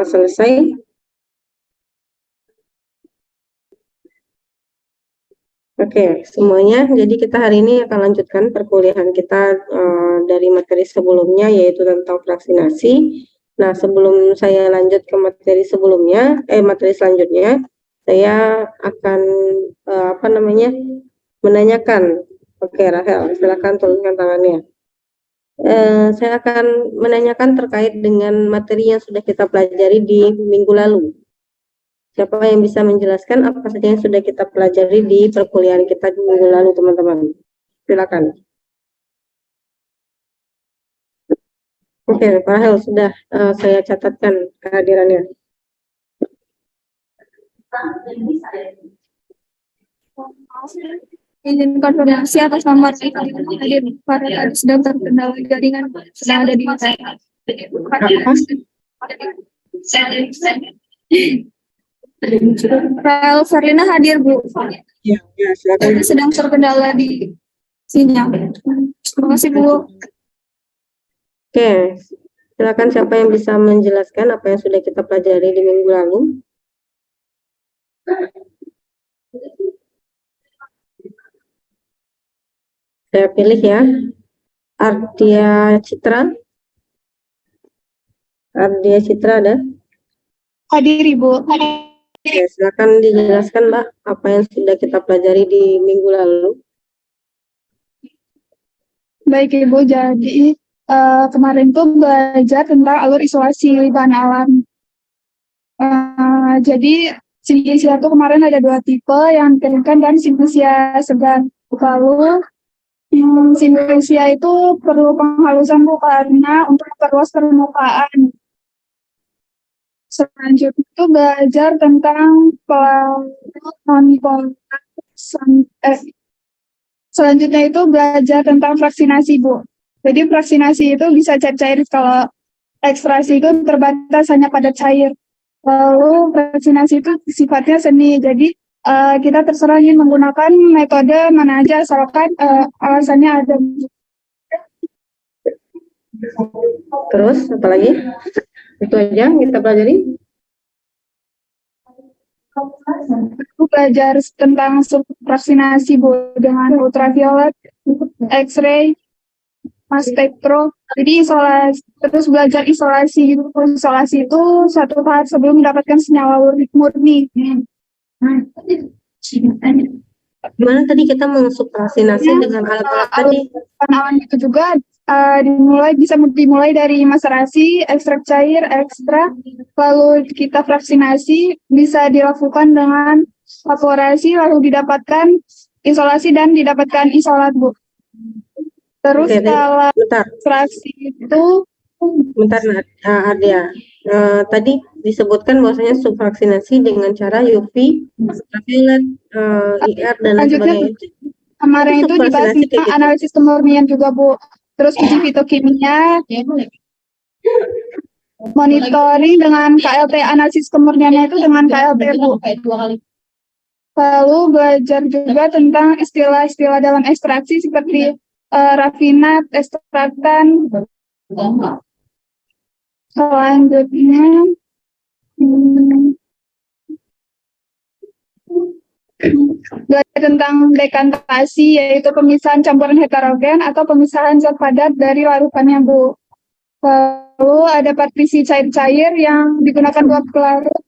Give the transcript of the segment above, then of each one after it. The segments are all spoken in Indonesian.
selesai. Oke, semuanya. Jadi kita hari ini akan lanjutkan perkuliahan kita dari materi sebelumnya, yaitu tentang vaksinasi. Nah, sebelum saya lanjut ke materi sebelumnya, materi selanjutnya, saya akan menanyakan. Oke, Rahel, silakan tuliskan tangannya. Saya akan menanyakan terkait dengan materi yang sudah kita pelajari di minggu lalu. Siapa yang bisa menjelaskan apa saja yang sudah kita pelajari di perkuliahan kita di minggu lalu, teman-teman? Silakan. Oke, Rahel, sudah saya catatkan kehadirannya. Izin konfirmasi atas nomor hadir para sedang terkendala jaringan sedang ada di saya. Rahel Ferlina hadir, Bu. Ya, silakan. Sedang terkendala di sinyal. Terima kasih, Bu. Oke, silakan siapa yang bisa menjelaskan apa yang sudah kita pelajari di minggu lalu. Saya pilih ya. Ardia Citra. Ardia Citra ada? Hadir, Ibu. Oke, silakan dijelaskan, Mbak, apa yang sudah kita pelajari di minggu lalu. Baik, Ibu. Jadi kemarin tuh belajar tentang alur isolasi bahan alam. Jadi sintesia itu kemarin ada 2 tipe, yang dikeringkan dan sintesia segar. Lalu sintesia itu perlu penghalusan, Bu, karena untuk memperluas permukaan. Selanjutnya itu belajar tentang selanjutnya itu belajar tentang vaksinasi, Bu. Jadi vaksinasi itu bisa cair, kalau ekstraksi itu terbatas hanya pada cair. Lalu vaksinasi itu sifatnya seni, jadi kita terserah ingin menggunakan metode mana aja, asalkan alasannya ada. Terus, apa lagi? Itu aja yang kita pelajari? Aku belajar tentang vaksinasi, Bu, dengan ultraviolet, X-ray, mass spektro. Jadi isolasi, terus belajar isolasi. Isolasi itu 1 tahap sebelum mendapatkan senyawa murni. Gimana tadi kita mensubvaksinasi dengan alat-alat tadi? Alat itu juga bisa dimulai dari maserasi, ekstrak cair, ekstrak, lalu kita vaksinasi bisa dilakukan dengan evaporasi, lalu didapatkan isolasi dan didapatkan isolat, Bu. Terus Oke, kalau bentar. ekstraksi itu Bentar, Ardia. Tadi disebutkan bahwasanya subvaksinasi dengan cara UV, ultraviolet, IR, dan lain sebagainya. kemarin itu dibahas Vaksinasi kayak tentang gitu. analisis kemurnian juga, Bu. Terus uji fitokimia, monitoring dengan KLT, analisis kemurniannya itu dengan KLT, Bu. Lalu belajar juga tentang istilah-istilah dalam ekstraksi seperti rafinat, ekstraktan. Selanjutnya belajar tentang dekantasi, yaitu pemisahan campuran heterogen atau pemisahan zat padat dari larutannya, Bu. Lalu ada partisi cair-cair yang digunakan buat pelarut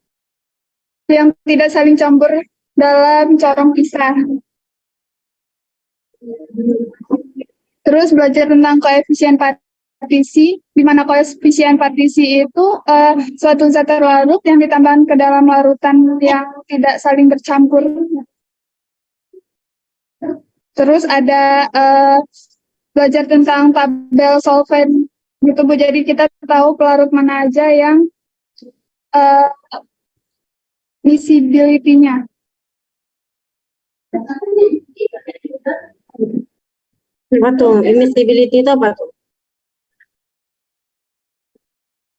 yang tidak saling campur dalam corong pisah. Terus belajar tentang koefisien partisi, di mana koefisien partisi itu suatu zat terlarut yang ditambahkan ke dalam larutan yang tidak saling bercampur. Terus ada belajar tentang tabel solvent gitu, Bu. Jadi kita tahu pelarut mana aja yang miscibility-nya. Apa tuh? Immiscibility itu apa tuh?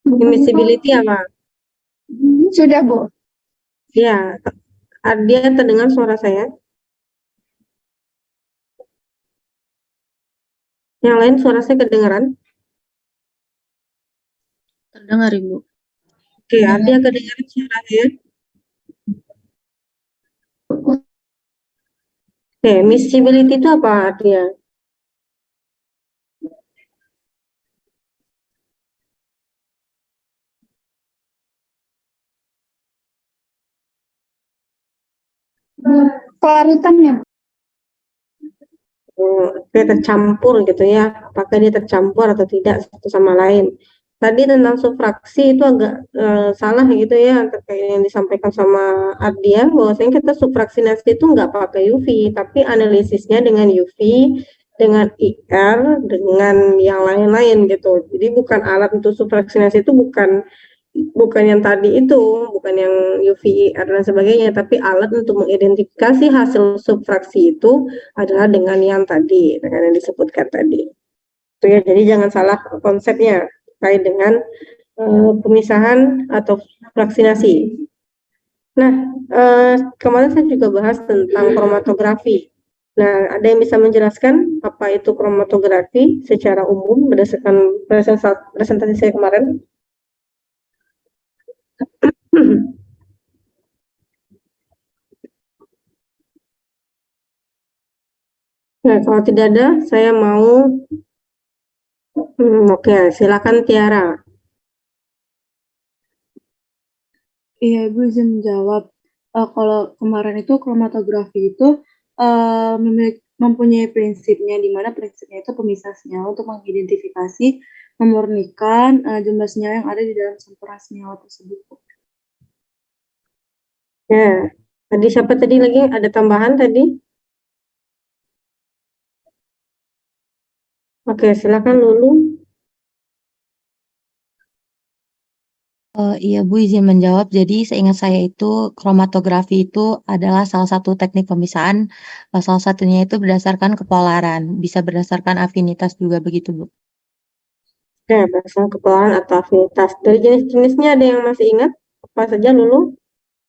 Immiscibility apa? Sudah, Bu. Ya, Ardia, terdengar suara saya? Yang lain suara saya kedengaran? Terdengar, Ibu. Oke, Ardia kedengaran suaranya? Oke, miscibility itu apa artinya? Kelaritan ya. Oke, tercampur gitu ya. Apakah dia tercampur atau tidak satu sama lain? Tadi tentang sufraksi itu agak salah gitu ya, terkait yang disampaikan sama Ardia, bahwasanya kita sufraksinasi itu nggak pakai UV, tapi analisisnya dengan UV, dengan IR, dengan yang lain-lain gitu. Jadi bukan alat untuk sufraksinasi itu bukan bukan yang tadi itu, bukan yang UVIR dan sebagainya, tapi alat untuk mengidentifikasi hasil subtraksi itu adalah dengan yang tadi, dengan yang disebutkan tadi. Itu ya, jadi jangan salah konsepnya terkait dengan pemisahan atau vaksinasi. Nah, kemarin saya juga bahas tentang kromatografi. Nah, ada yang bisa menjelaskan apa itu kromatografi secara umum berdasarkan presentasi saya kemarin? Nah, kalau tidak ada, saya mau oke, silakan Tiara. Iya, Ibu izin menjawab. Kalau kemarin itu kromatografi itu mempunyai prinsipnya, di mana prinsipnya itu pemisah senyawa untuk mengidentifikasi, memurnikan jumlah senyawa yang ada di dalam campuran senyawa tersebut. Ya, tadi siapa tadi lagi? Ada tambahan tadi? Oke, silakan Lulu. Iya Bu, izin menjawab. Jadi seingat saya itu kromatografi itu adalah salah satu teknik pemisahan. Salah satunya itu berdasarkan kepolaran, bisa berdasarkan afinitas juga begitu Bu. Oke, berdasarkan kepelaran atau afinitas. Dari jenis-jenisnya ada yang masih ingat? Apa saja Lulu?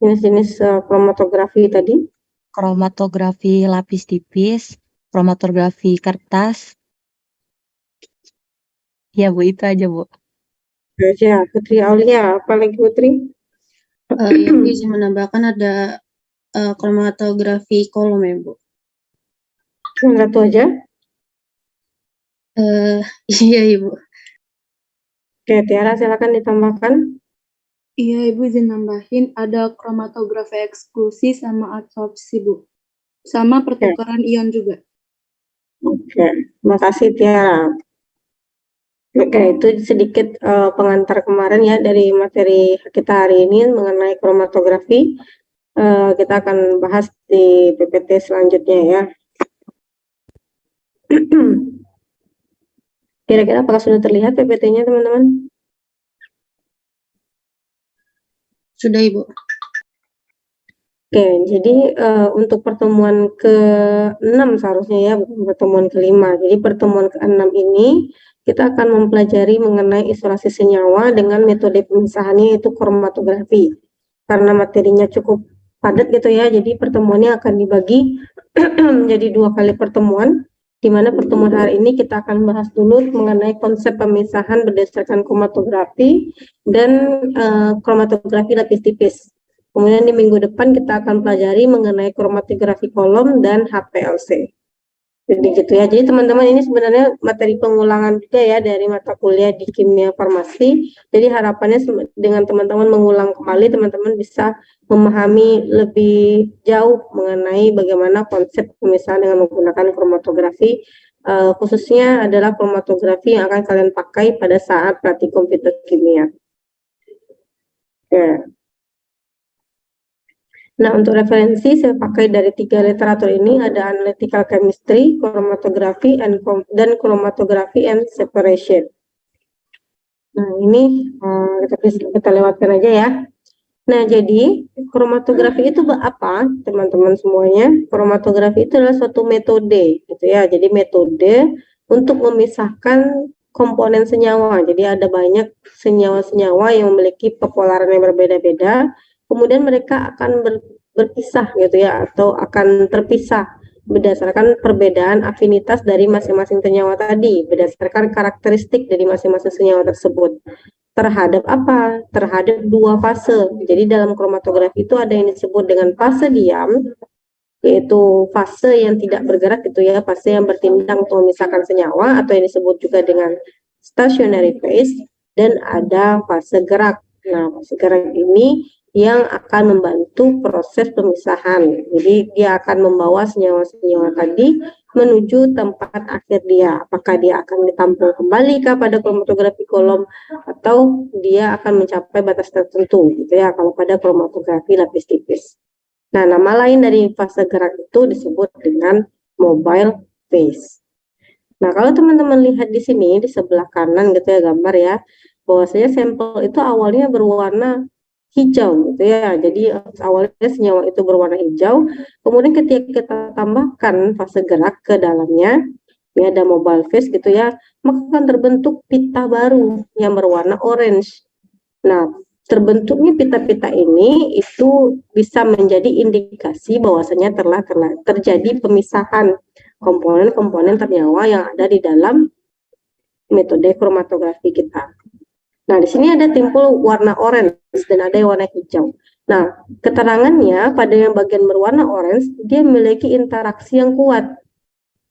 Jenis-jenis kromatografi tadi? Kromatografi lapis tipis, kromatografi kertas. Ya Bu, itu aja Bu. Oke, ya, Putri Aulia, apa lagi Putri? Ya, Bu izin menambahkan ada kromatografi kolom ya Bu. Satu aja. Iya Ibu. Oke, Tiara silakan ditambahkan. Iya, Ibu izin nambahin ada kromatografi eksklusi sama absorpsi, Bu. Sama pertukaran ion juga. Oke, terima kasih Tiara. Oke, itu sedikit pengantar kemarin ya dari materi kita hari ini mengenai kromatografi. Kita akan bahas di PPT selanjutnya ya. Kira-kira apakah sudah terlihat PPT-nya teman-teman? Sudah Ibu. Oke, jadi untuk pertemuan ke-6 seharusnya ya, bukan pertemuan ke-5. Jadi pertemuan ke-6 ini kita akan mempelajari mengenai isolasi senyawa dengan metode pemisahannya yaitu kromatografi. Karena materinya cukup padat gitu ya, jadi pertemuannya akan dibagi menjadi 2 kali pertemuan, di mana pertemuan hari ini kita akan bahas dulu mengenai konsep pemisahan berdasarkan kromatografi dan kromatografi lapis tipis. Kemudian di minggu depan kita akan pelajari mengenai kromatografi kolom dan HPLC. Jadi gitu ya. Jadi teman-teman ini sebenarnya materi pengulangan juga ya dari mata kuliah di kimia farmasi. Jadi harapannya dengan teman-teman mengulang kembali, teman-teman bisa memahami lebih jauh mengenai bagaimana konsep pemisahan dengan menggunakan kromatografi. Khususnya adalah kromatografi yang akan kalian pakai pada saat praktikum komputer kimia. Ya. Nah, untuk referensi saya pakai dari 3 literatur ini, ada Analytical Chemistry, Chromatography, dan Chromatography and Separation. Nah, ini kita lewatkan aja ya. Nah, jadi kromatografi itu apa, teman-teman semuanya? Kromatografi itu adalah suatu metode, gitu ya. Jadi metode untuk memisahkan komponen senyawa. Jadi ada banyak senyawa-senyawa yang memiliki pepolaran yang berbeda-beda. Kemudian mereka akan berpisah gitu ya, atau akan terpisah berdasarkan perbedaan afinitas dari masing-masing senyawa tadi, berdasarkan karakteristik dari masing-masing senyawa tersebut. terhadap apa? Terhadap dua fase. Jadi dalam kromatografi itu ada yang disebut dengan fase diam, yaitu fase yang tidak bergerak gitu ya, fase yang bertindak untuk memisahkan senyawa atau yang disebut juga dengan stationary phase, dan ada fase gerak. Nah, fase gerak ini yang akan membantu proses pemisahan. Jadi dia akan membawa senyawa-senyawa tadi menuju tempat akhir dia. Apakah dia akan ditampung kembali pada kromatografi kolom atau dia akan mencapai batas tertentu gitu ya kalau pada kromatografi lapis tipis. Nah, nama lain dari fase gerak itu disebut dengan mobile phase. Nah, kalau teman-teman lihat di sini di sebelah kanan gitu ya gambar ya, bahwasanya sampel itu awalnya berwarna hijau gitu ya. Jadi awalnya senyawa itu berwarna hijau, kemudian ketika kita tambahkan fase gerak ke dalamnya, ini ada mobile phase gitu ya, maka akan terbentuk pita baru yang berwarna orange. Nah, terbentuknya pita-pita ini itu bisa menjadi indikasi bahwasanya telah terjadi pemisahan komponen-komponen ternyawa yang ada di dalam metode kromatografi kita. Nah, di sini ada timbul warna orange dan ada yang warna hijau. Nah, keterangannya pada yang bagian berwarna orange, dia memiliki interaksi yang kuat.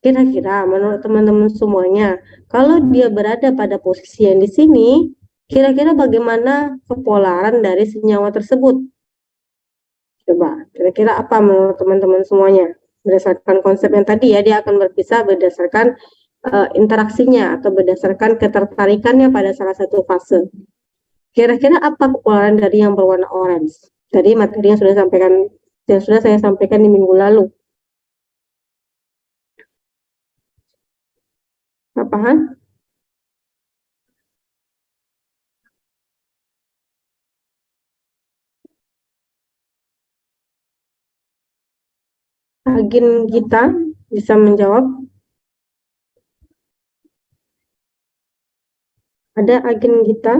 Kira-kira menurut teman-teman semuanya, kalau dia berada pada posisi yang di sini, kira-kira bagaimana kepolaran dari senyawa tersebut? Coba, kira-kira apa menurut teman-teman semuanya? Berdasarkan konsep yang tadi ya, dia akan berpisah berdasarkan interaksinya atau berdasarkan ketertarikannya pada salah satu fase. Kira-kira apa kepolaran dari yang berwarna orange? Tadi materi yang sudah saya sampaikan di minggu lalu. Apaan? Agin Gita bisa menjawab? Ada Agin Gita?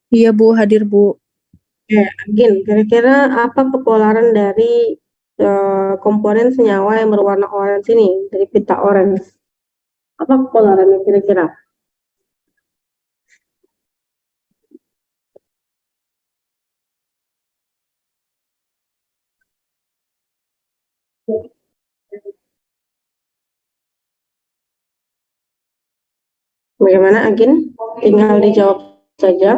Iya Bu, hadir Bu. Agin, kira-kira apa kepolaran dari komponen senyawa yang berwarna orange ini, dari pita orange? Apa kepolarannya kira-kira? Bagaimana Agin? Tinggal dijawab saja.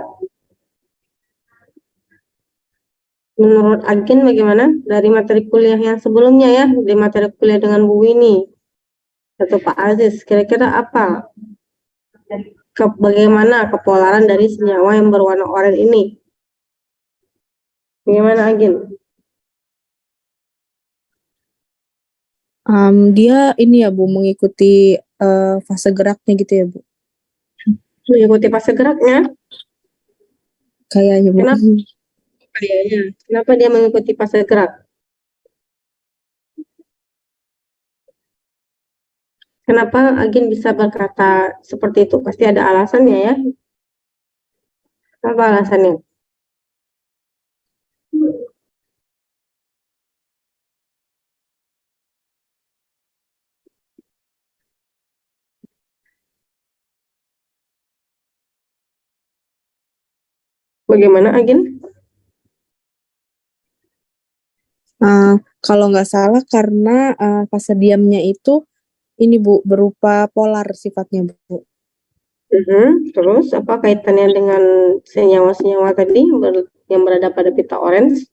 Menurut Agin bagaimana? Dari materi kuliah yang sebelumnya ya, di materi kuliah dengan Bu Winnie atau Pak Aziz, kira-kira apa? Bagaimana kepolaran dari senyawa yang berwarna oranye ini? Bagaimana Agin? Dia ini ya Bu, mengikuti fase geraknya gitu ya Bu. Mengikuti fase geraknya? Kayaknya Bu. Kenapa? Kayaknya. Kenapa dia mengikuti fase gerak? Kenapa Agin bisa berkata seperti itu? Pasti ada alasannya ya. Apa alasannya? Bagaimana Agin? Kalau nggak salah karena fase diamnya itu ini Bu, berupa polar sifatnya Bu. Terus apa kaitannya dengan senyawa-senyawa tadi yang berada pada pita orange?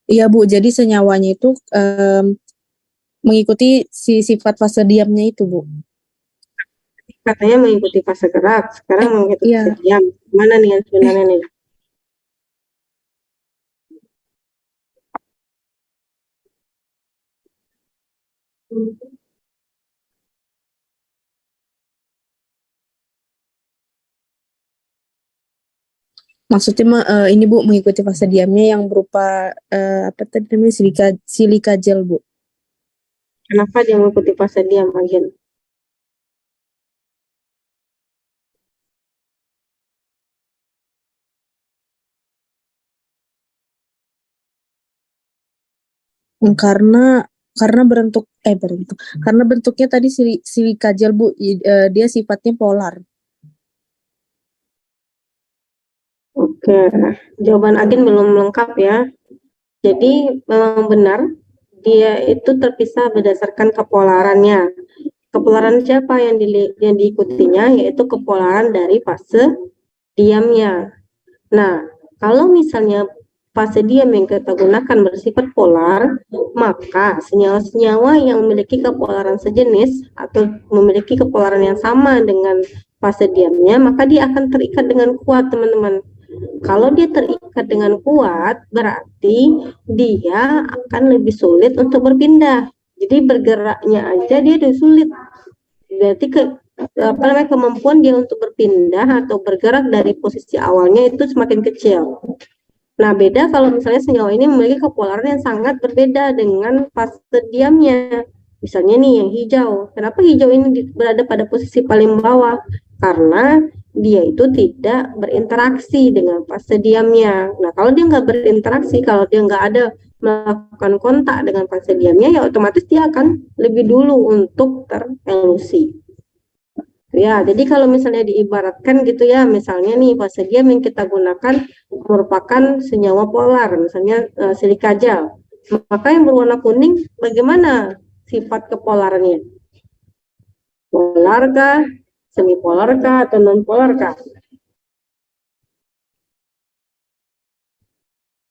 Iya Bu, jadi senyawanya itu mengikuti sifat fase diamnya itu Bu. Katanya mengikuti fase gerak, sekarang mengikuti iya. fase diam. Mana nih yang sebenarnya nih? Maksudnya ini Bu, mengikuti fase diamnya yang berupa apa tadi namanya silika gel Bu. Kenapa dia mengikuti fase diam, Agin? Karena karena bentuknya tadi silika gel Bu, dia sifatnya polar. Oke, nah, jawaban Agin belum lengkap ya. Jadi memang benar dia itu terpisah berdasarkan kepolarannya. Kepolaran siapa yang diikutinya, yaitu kepolaran dari fase diamnya. Nah, kalau misalnya fase diam yang kita gunakan bersifat polar, maka senyawa-senyawa yang memiliki kepolaran sejenis atau memiliki kepolaran yang sama dengan fase diamnya, maka dia akan terikat dengan kuat, teman-teman. Kalau dia terikat dengan kuat, berarti dia akan lebih sulit untuk berpindah. Jadi bergeraknya aja dia udah sulit. Berarti kemampuan dia untuk berpindah atau bergerak dari posisi awalnya itu semakin kecil. Nah, beda kalau misalnya senyawa ini memiliki kepolaran yang sangat berbeda dengan fase diamnya. Misalnya nih yang hijau. Kenapa hijau ini berada pada posisi paling bawah? Karena dia itu tidak berinteraksi dengan fase diamnya. Nah, kalau dia nggak berinteraksi, kalau dia nggak ada melakukan kontak dengan fase diamnya, ya otomatis dia akan lebih dulu untuk terelusi. Ya, jadi kalau misalnya diibaratkan gitu ya, misalnya nih fase diam yang kita gunakan merupakan senyawa polar, misalnya silika gel. Maka yang berwarna kuning, bagaimana sifat kepolarannya? Polar kah, semipolar kah, atau non polar kah?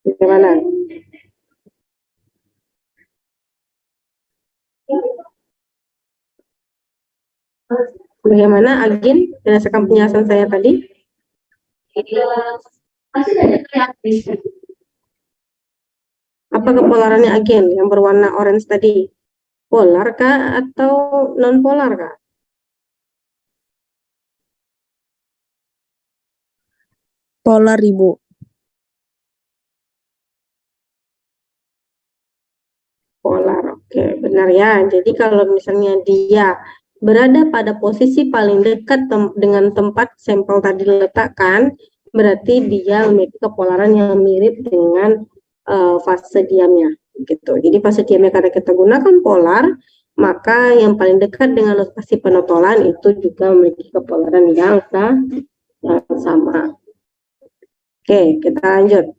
Bagaimana? Bagaimana Agin berdasarkan penjelasan saya tadi? Apa kepolarannya Agin yang berwarna orange tadi? Polar kah atau non polar kah? Polar Ibu. Polar, oke, benar ya. Jadi kalau misalnya dia berada pada posisi paling dekat dengan tempat sampel tadi diletakkan, berarti dia memiliki kepolaran yang mirip dengan fase diamnya, gitu. Jadi fase diamnya karena kita gunakan polar, maka yang paling dekat dengan lokasi penotolan itu juga memiliki kepolaran yang sama. Oke, kita lanjut.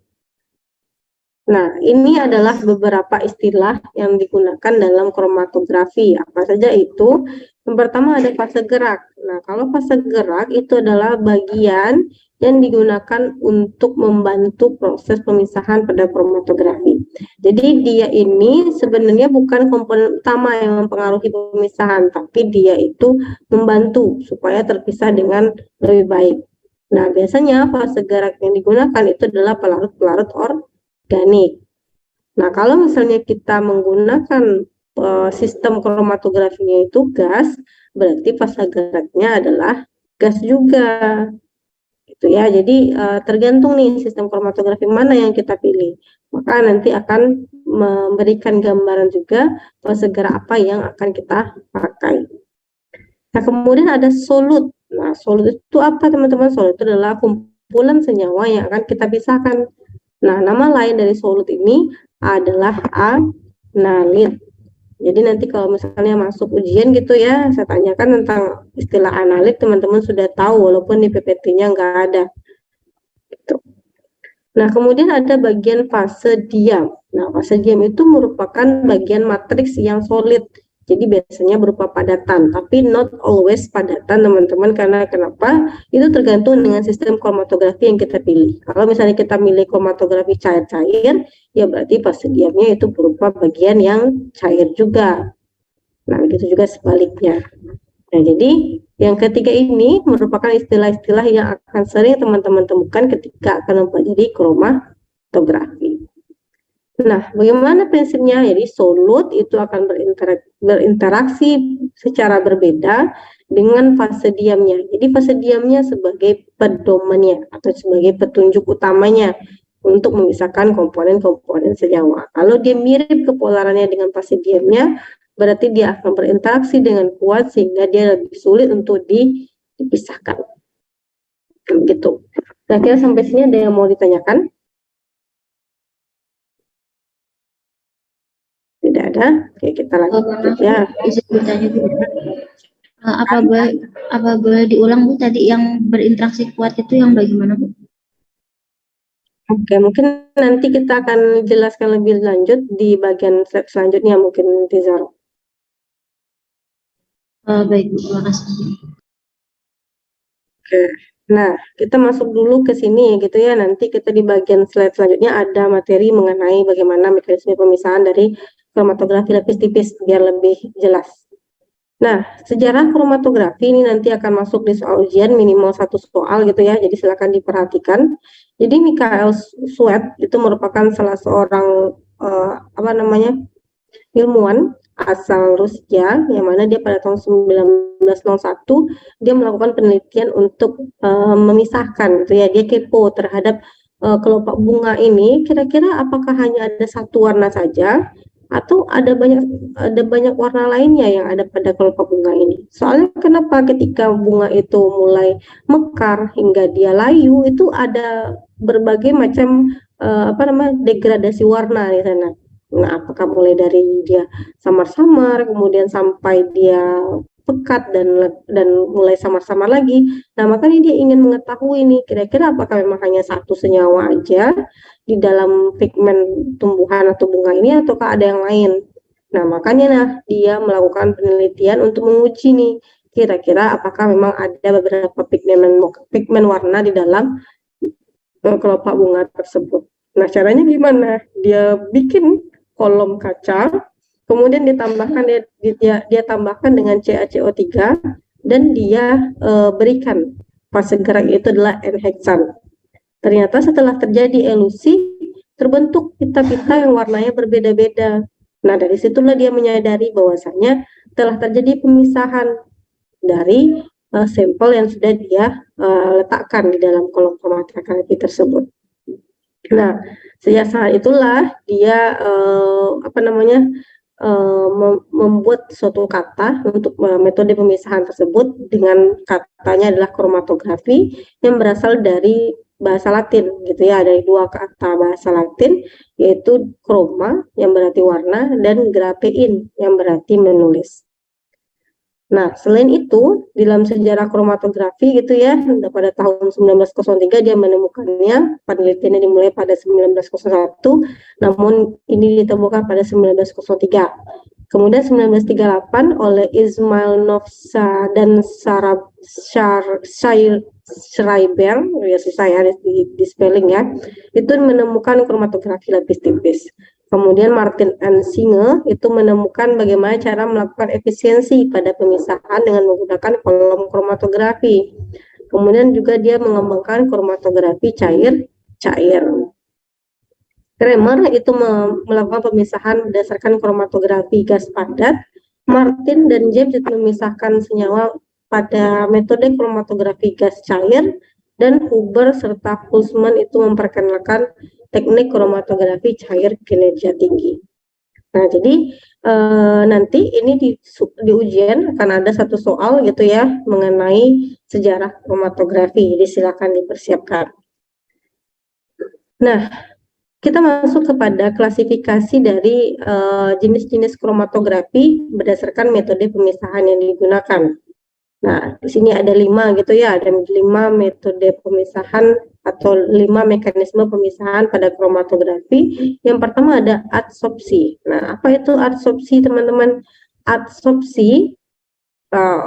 Nah, ini adalah beberapa istilah yang digunakan dalam kromatografi. Apa saja itu? Yang pertama ada fase gerak. Nah, kalau fase gerak itu adalah bagian yang digunakan untuk membantu proses pemisahan pada kromatografi. Jadi dia ini sebenarnya bukan komponen utama yang mempengaruhi pemisahan, tapi dia itu membantu supaya terpisah dengan lebih baik. Nah, biasanya fase gerak yang digunakan itu adalah pelarut-pelarut organik. Nah, kalau misalnya kita menggunakan sistem kromatografinya itu gas, berarti fase geraknya adalah gas juga. Gitu ya. Jadi tergantung nih sistem kromatografi mana yang kita pilih. Maka nanti akan memberikan gambaran juga fase gerak apa yang akan kita pakai. Nah, kemudian ada solut. Nah, solut itu apa, teman-teman? Solut itu adalah kumpulan senyawa yang akan kita pisahkan. Nah, nama lain dari solut ini adalah analit. Jadi nanti kalau misalnya masuk ujian gitu ya, saya tanyakan tentang istilah analit, teman-teman sudah tahu walaupun di PPT-nya nggak ada. Gitu. Nah, kemudian ada bagian fase diam. Nah, fase diam itu merupakan bagian matriks yang solid. Jadi biasanya berupa padatan, tapi not always padatan, teman-teman. Karena kenapa? Itu tergantung dengan sistem kromatografi yang kita pilih. Kalau misalnya kita milih kromatografi cair-cair, ya berarti fase diamnya itu berupa bagian yang cair juga. Nah, begitu juga sebaliknya. Nah, jadi yang ketiga ini merupakan istilah-istilah yang akan sering teman-teman temukan ketika akan mempelajari kromatografi. Nah, bagaimana prinsipnya? Jadi solut itu akan berinteraksi secara berbeda dengan fase diamnya. Jadi fase diamnya sebagai pedomannya atau sebagai petunjuk utamanya untuk memisahkan komponen-komponen senyawa. Kalau dia mirip kepolarannya dengan fase diamnya, berarti dia akan berinteraksi dengan kuat sehingga dia lebih sulit untuk dipisahkan. Begitu. Kira-kira sampai sini ada yang mau ditanyakan? ada? Oke, kita lanjut ya. Izin bertanya Bu. Apa boleh diulang Bu tadi yang berinteraksi kuat itu yang bagaimana Bu? Oke, mungkin nanti kita akan jelaskan lebih lanjut di bagian selanjutnya mungkin Tizar. Baik Bu, terima kasih. Oke, nah kita masuk dulu ke sini gitu ya. Nanti kita di bagian slide selanjutnya ada materi mengenai bagaimana mekanisme pemisahan dari kromatografi lapis tipis biar lebih jelas. Nah, sejarah kromatografi ini nanti akan masuk di soal ujian minimal 1 soal gitu ya. Jadi silakan diperhatikan. Jadi Michael Sweat itu merupakan salah seorang ilmuwan asal Rusia yang mana dia pada tahun 1901 dia melakukan penelitian untuk memisahkan gitu ya. Dia kepo terhadap kelompok bunga ini kira-kira apakah hanya ada satu warna saja atau ada banyak warna lainnya yang ada pada kelompok bunga ini. Soalnya kenapa ketika bunga itu mulai mekar hingga dia layu itu ada berbagai macam degradasi warna di sana. Nah, apakah mulai dari dia samar-samar, kemudian sampai dia pekat dan mulai samar-samar lagi. Nah, makanya dia ingin mengetahui nih, kira-kira apakah memang hanya satu senyawa aja di dalam pigmen tumbuhan atau bunga ini, ataukah ada yang lain. Nah, makanya dia melakukan penelitian untuk menguji nih, kira-kira apakah memang ada beberapa pigmen warna di dalam kelompok bunga tersebut. Nah, caranya gimana? Dia bikin kolom kaca, kemudian dia tambahkan dengan CaCO3 dan dia berikan fase gerak itu adalah N-heksan. Ternyata setelah terjadi elusi terbentuk pita-pita yang warnanya berbeda-beda. Nah, dari situlah dia menyadari bahwasanya telah terjadi pemisahan dari sampel yang sudah dia letakkan di dalam kolom kromatografi tersebut. Nah, sejak saat itulah dia membuat suatu kata untuk metode pemisahan tersebut dengan katanya adalah kromatografi yang berasal dari bahasa Latin gitu ya, dari dua kata bahasa Latin yaitu chroma yang berarti warna dan graphein yang berarti menulis. Nah, selain itu, di dalam sejarah kromatografi gitu ya, pada tahun 1903 dia menemukannya, penelitiannya dimulai pada 1901, namun ini ditemukan pada 1903. Kemudian 1938 oleh Ismail Novsa dan Sarah Schreiber, ya susah ya di spelling ya, itu menemukan kromatografi lapis tipis. Kemudian Martin and Singer itu menemukan bagaimana cara melakukan efisiensi pada pemisahan dengan menggunakan kolom kromatografi. Kemudian juga dia mengembangkan kromatografi cair. Kramer itu melakukan pemisahan berdasarkan kromatografi gas padat. Martin dan James itu memisahkan senyawa pada metode kromatografi gas cair, dan Huber serta Hulsman itu memperkenalkan teknik kromatografi cair kinerja tinggi. Nah, jadi nanti ini di ujian akan ada satu soal gitu ya mengenai sejarah kromatografi. Jadi silakan dipersiapkan. Nah, kita masuk kepada klasifikasi dari jenis-jenis kromatografi berdasarkan metode pemisahan yang digunakan. Nah, di sini ada 5 gitu ya, ada 5 metode pemisahan atau 5 mekanisme pemisahan pada kromatografi. Yang pertama ada adsorpsi. Nah, apa itu adsorpsi, teman-teman? Adsorpsi,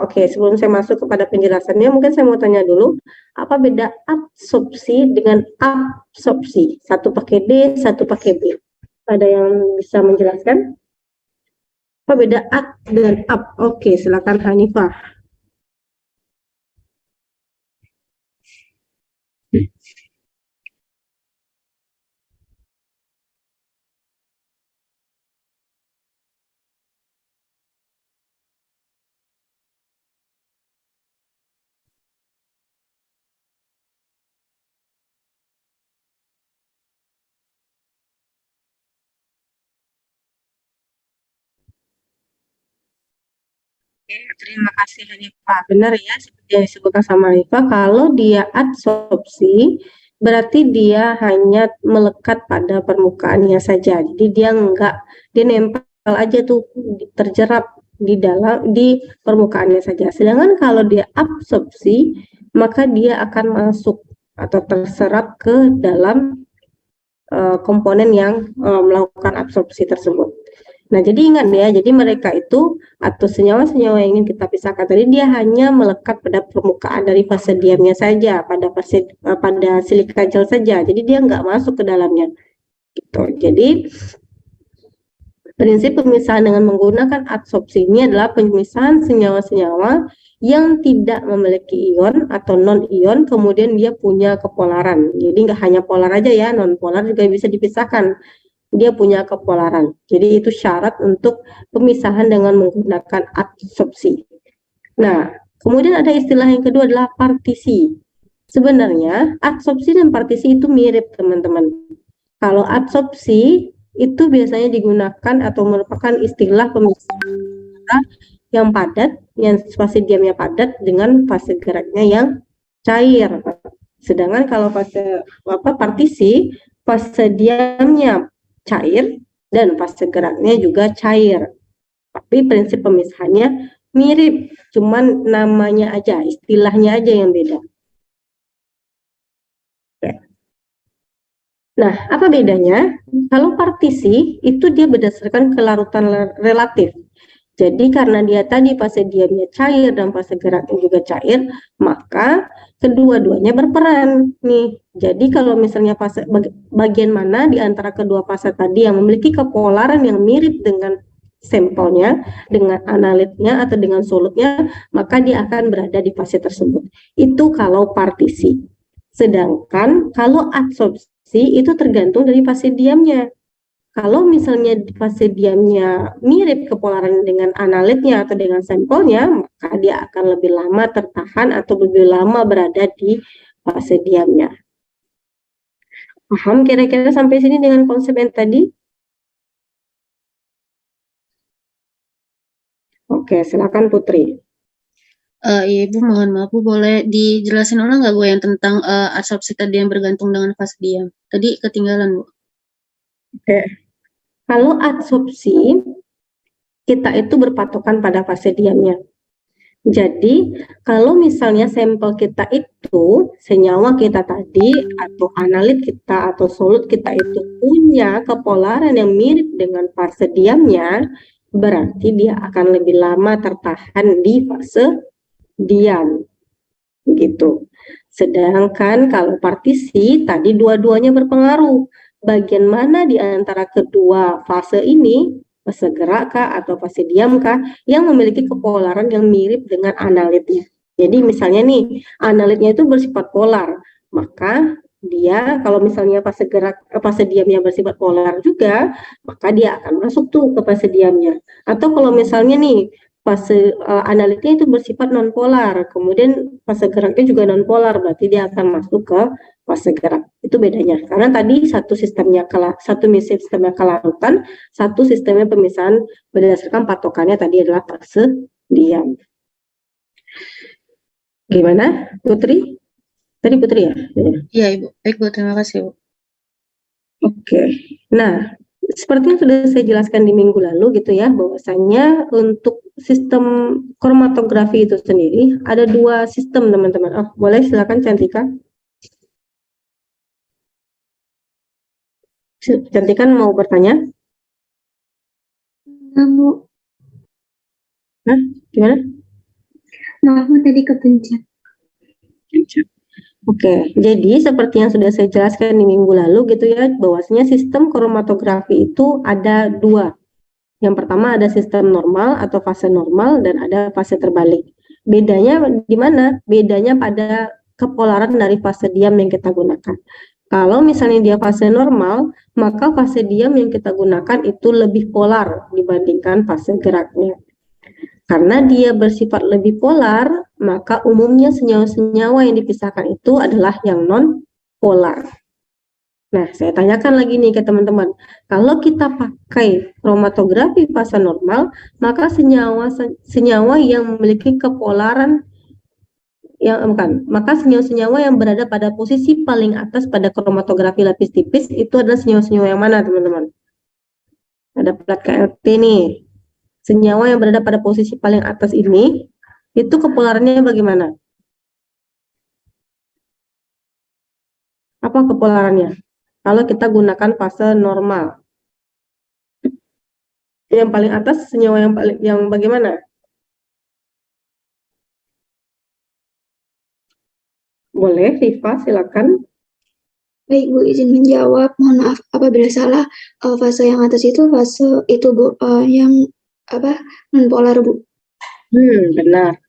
oke, sebelum saya masuk kepada penjelasannya, mungkin saya mau tanya dulu, apa beda adsorpsi dengan absorpsi? Satu pakai D, satu pakai B. Ada yang bisa menjelaskan? Apa beda ad dan ab? Oke, silakan Hanifah. Terima kasih Hanifah. Benar ya, seperti yang disebutkan sama Hanifah, kalau dia adsorpsi berarti dia hanya melekat pada permukaannya saja. Jadi dia nempel aja tuh terjerap di permukaannya saja. Sedangkan kalau dia absorpsi, maka dia akan masuk atau terserap ke dalam komponen yang melakukan absorpsi tersebut. Nah, jadi ingat ya, jadi mereka itu atau senyawa-senyawa yang ingin kita pisahkan tadi dia hanya melekat pada permukaan dari fase diamnya saja, pada silika gel saja. Jadi dia nggak masuk ke dalamnya. Gitu. Jadi prinsip pemisahan dengan menggunakan adsorpsi ini adalah pemisahan senyawa-senyawa yang tidak memiliki ion atau non-ion, kemudian dia punya kepolaran. Jadi nggak hanya polar aja ya, non-polar juga bisa dipisahkan. Dia punya kepolaran. Jadi itu syarat untuk pemisahan dengan menggunakan adsorpsi. Nah, kemudian ada istilah yang kedua adalah partisi. Sebenarnya adsorpsi dan partisi itu mirip, teman-teman. Kalau adsorpsi itu biasanya digunakan atau merupakan istilah pemisahan yang padat, yang fase diamnya padat dengan fase geraknya yang cair. Sedangkan kalau partisi, fase diamnya cair dan fase geraknya juga cair. Tapi prinsip pemisahannya mirip, cuman namanya aja, istilahnya aja yang beda. Nah, apa bedanya? Kalau partisi itu dia berdasarkan kelarutan relatif. Jadi karena dia tadi fase diamnya cair dan fase geraknya juga cair, maka kedua-duanya berperan nih. Jadi kalau misalnya fase bagian mana di antara kedua fase tadi yang memiliki kepolaran yang mirip dengan sampelnya, dengan analitnya atau dengan solutnya, maka dia akan berada di fase tersebut. Itu kalau partisi. Sedangkan kalau adsorpsi itu tergantung dari fase diamnya. Kalau misalnya fase diamnya mirip kepolaran dengan analitnya atau dengan sampelnya, maka dia akan lebih lama tertahan atau lebih lama berada di fase diamnya. Paham kira-kira sampai sini dengan konsep yang tadi? Oke, silakan Putri. Iya Ibu, mohon maaf Bu, boleh dijelasin ulang nggak Bu yang tentang adsorpsi tadi yang bergantung dengan fase diam? Tadi ketinggalan Bu. Oke. Kalau adsorpsi, kita itu berpatokan pada fase diamnya. Jadi, kalau misalnya sampel kita itu, senyawa kita tadi, atau analit kita, atau solut kita itu punya kepolaran yang mirip dengan fase diamnya, berarti dia akan lebih lama tertahan di fase diam. Gitu. Sedangkan kalau partisi, tadi dua-duanya berpengaruh. Bagian mana di antara kedua fase ini, fase gerak kah atau fase diam kah, yang memiliki kepolaran yang mirip dengan analitnya. Jadi misalnya nih, analitnya itu bersifat polar, maka dia kalau misalnya fase diamnya bersifat polar juga, maka dia akan masuk tuh ke fase diamnya. Atau kalau misalnya nih, fase analitnya itu bersifat non-polar, kemudian fase geraknya juga non-polar, berarti dia akan masuk ke fase gerak. Itu bedanya. Karena tadi satu sistemnya kelarutan, satu sistemnya pemisahan berdasarkan patokannya tadi adalah fase diam. Gimana, Putri? Tadi Putri ya? Iya Ibu, baik Bu, terima kasih Bu. Oke. Nah, seperti yang sudah saya jelaskan di minggu lalu gitu ya, bahwasanya untuk sistem kromatografi itu sendiri ada dua sistem, teman-teman. Oh, boleh silakan Cantika. Cantika mau bertanya? Bu. Hah? Gimana? Maaf Bu, tadi kepencet. Oke, jadi seperti yang sudah saya jelaskan di minggu lalu gitu ya, bahwasanya sistem kromatografi itu ada dua. Yang pertama ada sistem normal atau fase normal dan ada fase terbalik. Bedanya di mana? Bedanya pada kepolaran dari fase diam yang kita gunakan. Kalau misalnya dia fase normal, maka fase diam yang kita gunakan itu lebih polar dibandingkan fase geraknya. Karena dia bersifat lebih polar, maka umumnya senyawa-senyawa yang dipisahkan itu adalah yang non-polar. Nah, saya tanyakan lagi nih ke teman-teman. Kalau kita pakai kromatografi fase normal, maka senyawa yang memiliki kepolaran maka senyawa-senyawa yang berada pada posisi paling atas pada kromatografi lapis tipis itu adalah senyawa-senyawa yang mana, teman-teman? Ada plat KLT nih. Senyawa yang berada pada posisi paling atas ini, itu kepolarannya bagaimana? Apa kepolarannya? Kalau kita gunakan fase normal. Yang paling atas senyawa yang bagaimana? Boleh, Rifa, silakan. Baik Bu, izin menjawab. Mohon maaf apabila salah. Fase yang atas itu fase itu Bu, yang apa non-polar Bu. Benar.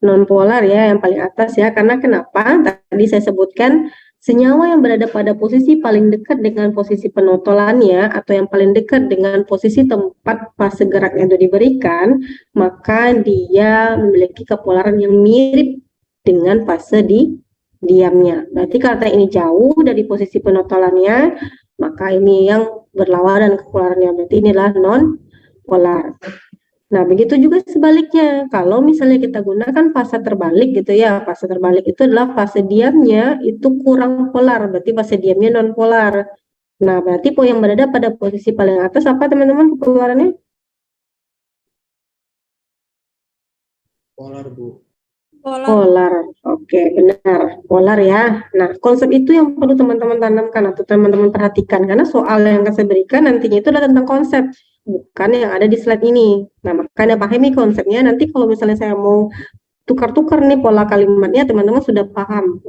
Non-polar ya, yang paling atas ya. Karena kenapa? Tadi saya sebutkan senyawa yang berada pada posisi paling dekat dengan posisi penotolannya atau yang paling dekat dengan posisi tempat fase gerak yang itu diberikan, maka dia memiliki kepolaran yang mirip dengan fase di diamnya. Berarti karena ini jauh dari posisi penotolannya, maka ini yang berlawanan kepolarannya. Berarti inilah non-polar. Nah, begitu juga sebaliknya. Kalau misalnya kita gunakan fase terbalik gitu ya, fase terbalik itu adalah fase diamnya itu kurang polar, berarti fase diamnya non polar. Nah, berarti yang berada pada posisi paling atas apa teman-teman kepolarannya? Polar, Bu. Polar. Oke, benar. Polar ya. Nah, konsep itu yang perlu teman-teman tanamkan atau teman-teman perhatikan karena soal yang akan saya berikan nantinya itu adalah tentang konsep, bukan yang ada di slide ini. Nah, makanya pahami konsepnya. Nanti kalau misalnya saya mau tukar-tukar nih pola kalimatnya, teman-teman sudah paham.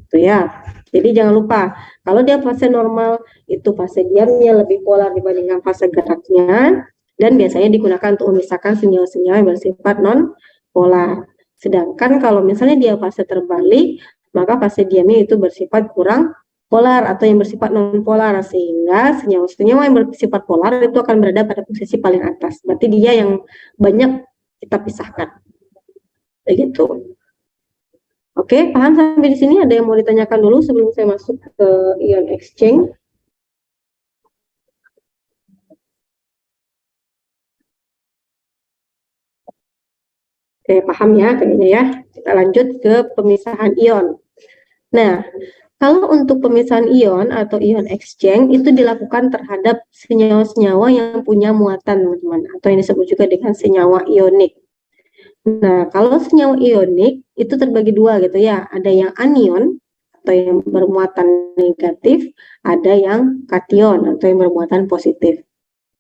Gitu ya. Jadi jangan lupa, kalau dia fase normal, itu fase diamnya lebih polar dibandingkan fase geraknya, dan biasanya digunakan untuk memisahkan senyawa-senyawa yang bersifat non-polar. Sedangkan kalau misalnya dia fase terbalik, maka fase diamnya itu bersifat kurang polar atau yang bersifat non-polar, sehingga senyawa-senyawa yang bersifat polar itu akan berada pada posisi paling atas. Berarti dia yang banyak kita pisahkan. Begitu. Oke, paham sampai di sini? Ada yang mau ditanyakan dulu sebelum saya masuk ke ion exchange? Oke, paham ya kayaknya ya. Kita lanjut ke pemisahan ion. Nah, kalau untuk pemisahan ion atau ion exchange itu dilakukan terhadap senyawa-senyawa yang punya muatan, teman-teman, atau yang disebut juga dengan senyawa ionik. Nah, kalau senyawa ionik itu terbagi dua gitu ya. Ada yang anion atau yang bermuatan negatif, ada yang kation atau yang bermuatan positif.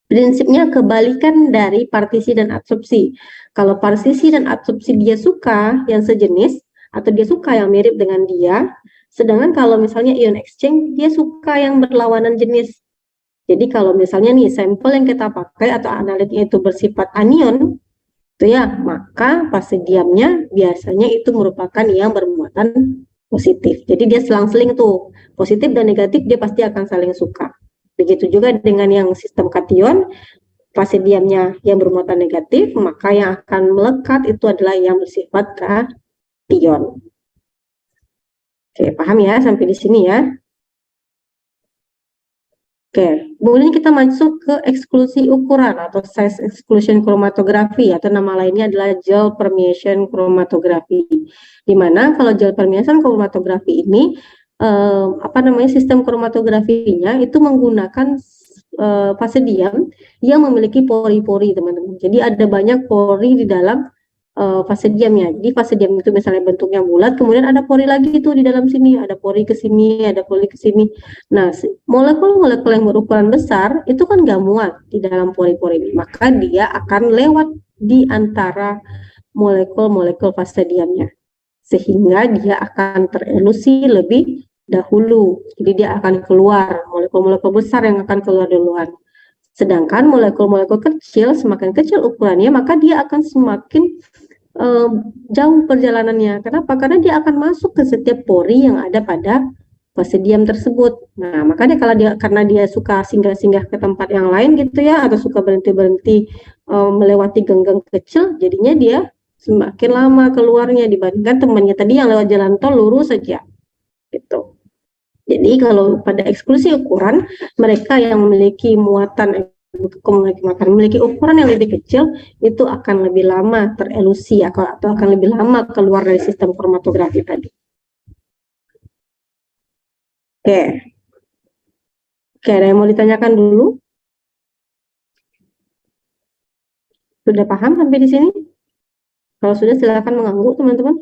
Prinsipnya kebalikan dari partisi dan adsorpsi. Kalau partisi dan adsorpsi dia suka yang sejenis atau dia suka yang mirip dengan dia, sedangkan kalau misalnya ion exchange dia suka yang berlawanan jenis. Jadi kalau misalnya nih sampel yang kita pakai atau analitnya itu bersifat anion, itu ya, maka fase diamnya biasanya itu merupakan yang bermuatan positif. Jadi dia selang-seling tuh, positif dan negatif dia pasti akan saling suka. Begitu juga dengan yang sistem kation, fase diamnya yang bermuatan negatif, maka yang akan melekat itu adalah yang bersifat kation. Oke, paham ya sampai di sini ya? Oke, kemudian kita masuk ke eksklusi ukuran atau size exclusion chromatography atau nama lainnya adalah gel permeation chromatography. Di mana kalau gel permeation chromatography ini sistem kromatografinya itu menggunakan fase diam yang memiliki pori-pori, teman-teman. Jadi ada banyak pori di dalam fase diamnya. Jadi fase diam itu misalnya bentuknya bulat, kemudian ada pori lagi itu di dalam sini, ada pori ke sini, ada pori ke sini. Nah, molekul-molekul yang berukuran besar itu kan nggak muat di dalam pori-pori ini, maka dia akan lewat di antara molekul-molekul fase diamnya, sehingga dia akan terelusi lebih dahulu. Jadi dia akan keluar, molekul-molekul besar yang akan keluar duluan. Sedangkan molekul-molekul kecil, semakin kecil ukurannya, maka dia akan semakin jauh perjalanannya. Kenapa? Karena dia akan masuk ke setiap pori yang ada pada fase diam tersebut. Nah, makanya karena dia suka singgah-singgah ke tempat yang lain gitu ya, atau suka berhenti-berhenti melewati ganggang kecil, jadinya dia semakin lama keluarnya dibandingkan temannya tadi yang lewat jalan tol lurus saja. Gitu. Jadi kalau pada eksklusi ukuran, mereka yang memiliki muatan memiliki ukuran yang lebih kecil itu akan lebih lama terelusi atau akan lebih lama keluar dari sistem kromatografi tadi. Oke, ada yang mau ditanyakan dulu? Sudah paham sampai di sini? Kalau sudah silakan mengangguk teman-teman.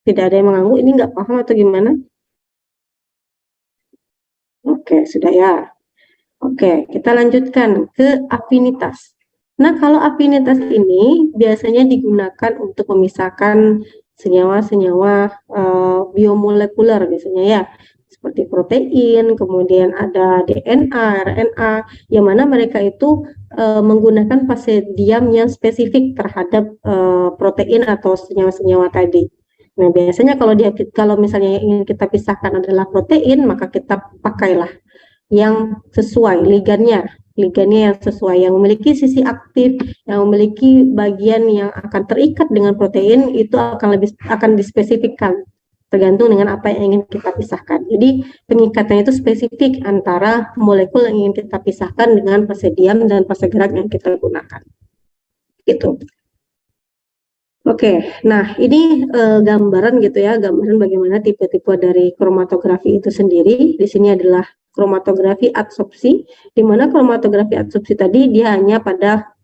Tidak ada yang mengangguk, ini nggak paham atau gimana? Oke, sudah ya. Oke, kita lanjutkan ke afinitas. Nah, kalau afinitas ini biasanya digunakan untuk memisahkan senyawa-senyawa biomolekuler biasanya ya, seperti protein, kemudian ada DNA, RNA, yang mana mereka itu menggunakan fase diam yang spesifik terhadap protein atau senyawa-senyawa tadi. Nah, biasanya kalau misalnya yang ingin kita pisahkan adalah protein, maka kita pakailah yang sesuai ligannya yang sesuai, yang memiliki sisi aktif, yang memiliki bagian yang akan terikat dengan protein, itu akan dispesifikkan tergantung dengan apa yang ingin kita pisahkan. Jadi pengikatannya itu spesifik antara molekul yang ingin kita pisahkan dengan fase diam dan fase gerak yang kita gunakan. Gitu. Oke, nah ini gambaran gitu ya, gambaran bagaimana tipe-tipe dari kromatografi itu sendiri. Di sini adalah kromatografi adsorpsi, di mana kromatografi adsorpsi tadi dia hanya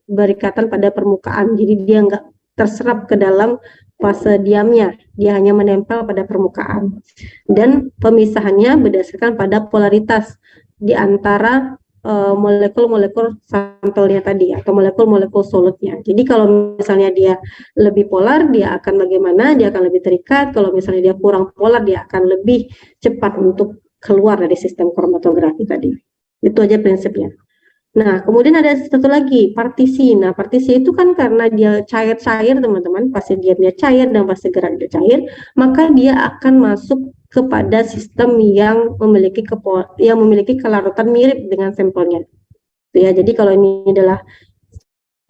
berikatan pada permukaan, jadi dia nggak terserap ke dalam fase diamnya, dia hanya menempel pada permukaan. Dan pemisahannya berdasarkan pada polaritas di antara molekul-molekul sampelnya tadi atau molekul-molekul solutnya. Jadi kalau misalnya dia lebih polar, dia akan bagaimana? Dia akan lebih terikat. Kalau misalnya dia kurang polar, dia akan lebih cepat untuk keluar dari sistem kromatografi tadi. Itu aja prinsipnya. Nah, kemudian ada satu lagi, partisi. Nah, partisi itu kan karena dia cair-cair, teman-teman, fase diamnya cair dan fase geraknya cair, maka dia akan masuk kepada sistem yang memiliki kelarutan mirip dengan sampelnya. Ya, jadi kalau ini adalah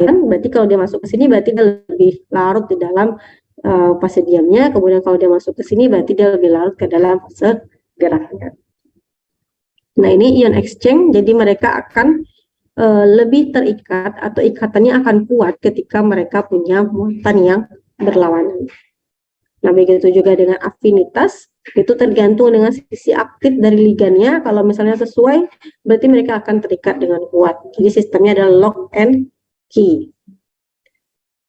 berarti kalau dia masuk ke sini berarti dia lebih larut di dalam fase diamnya, kemudian kalau dia masuk ke sini berarti dia lebih larut ke dalam fase geraknya. Nah, ini ion exchange, jadi mereka akan lebih terikat atau ikatannya akan kuat ketika mereka punya muatan yang berlawanan. Nah, begitu juga dengan afinitas, itu tergantung dengan sisi aktif dari ligannya. Kalau misalnya sesuai, berarti mereka akan terikat dengan kuat. Jadi sistemnya adalah lock and key.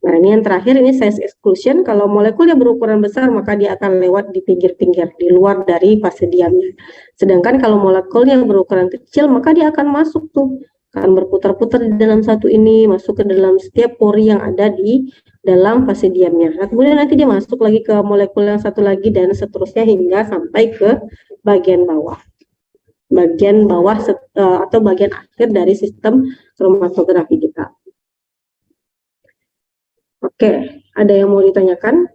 Nah, ini yang terakhir, ini size exclusion. Kalau molekul yang berukuran besar, maka dia akan lewat di pinggir-pinggir, di luar dari fase diamnya. Sedangkan kalau molekul yang berukuran kecil, maka dia akan masuk tuh, akan berputar-putar di dalam satu ini, masuk ke dalam setiap pori yang ada di dalam fase diamnya. Nah, kemudian nanti dia masuk lagi ke molekul yang satu lagi dan seterusnya hingga sampai ke bagian bawah. Bagian bawah atau bagian akhir dari sistem kromatografi kita. Oke, ada yang mau ditanyakan?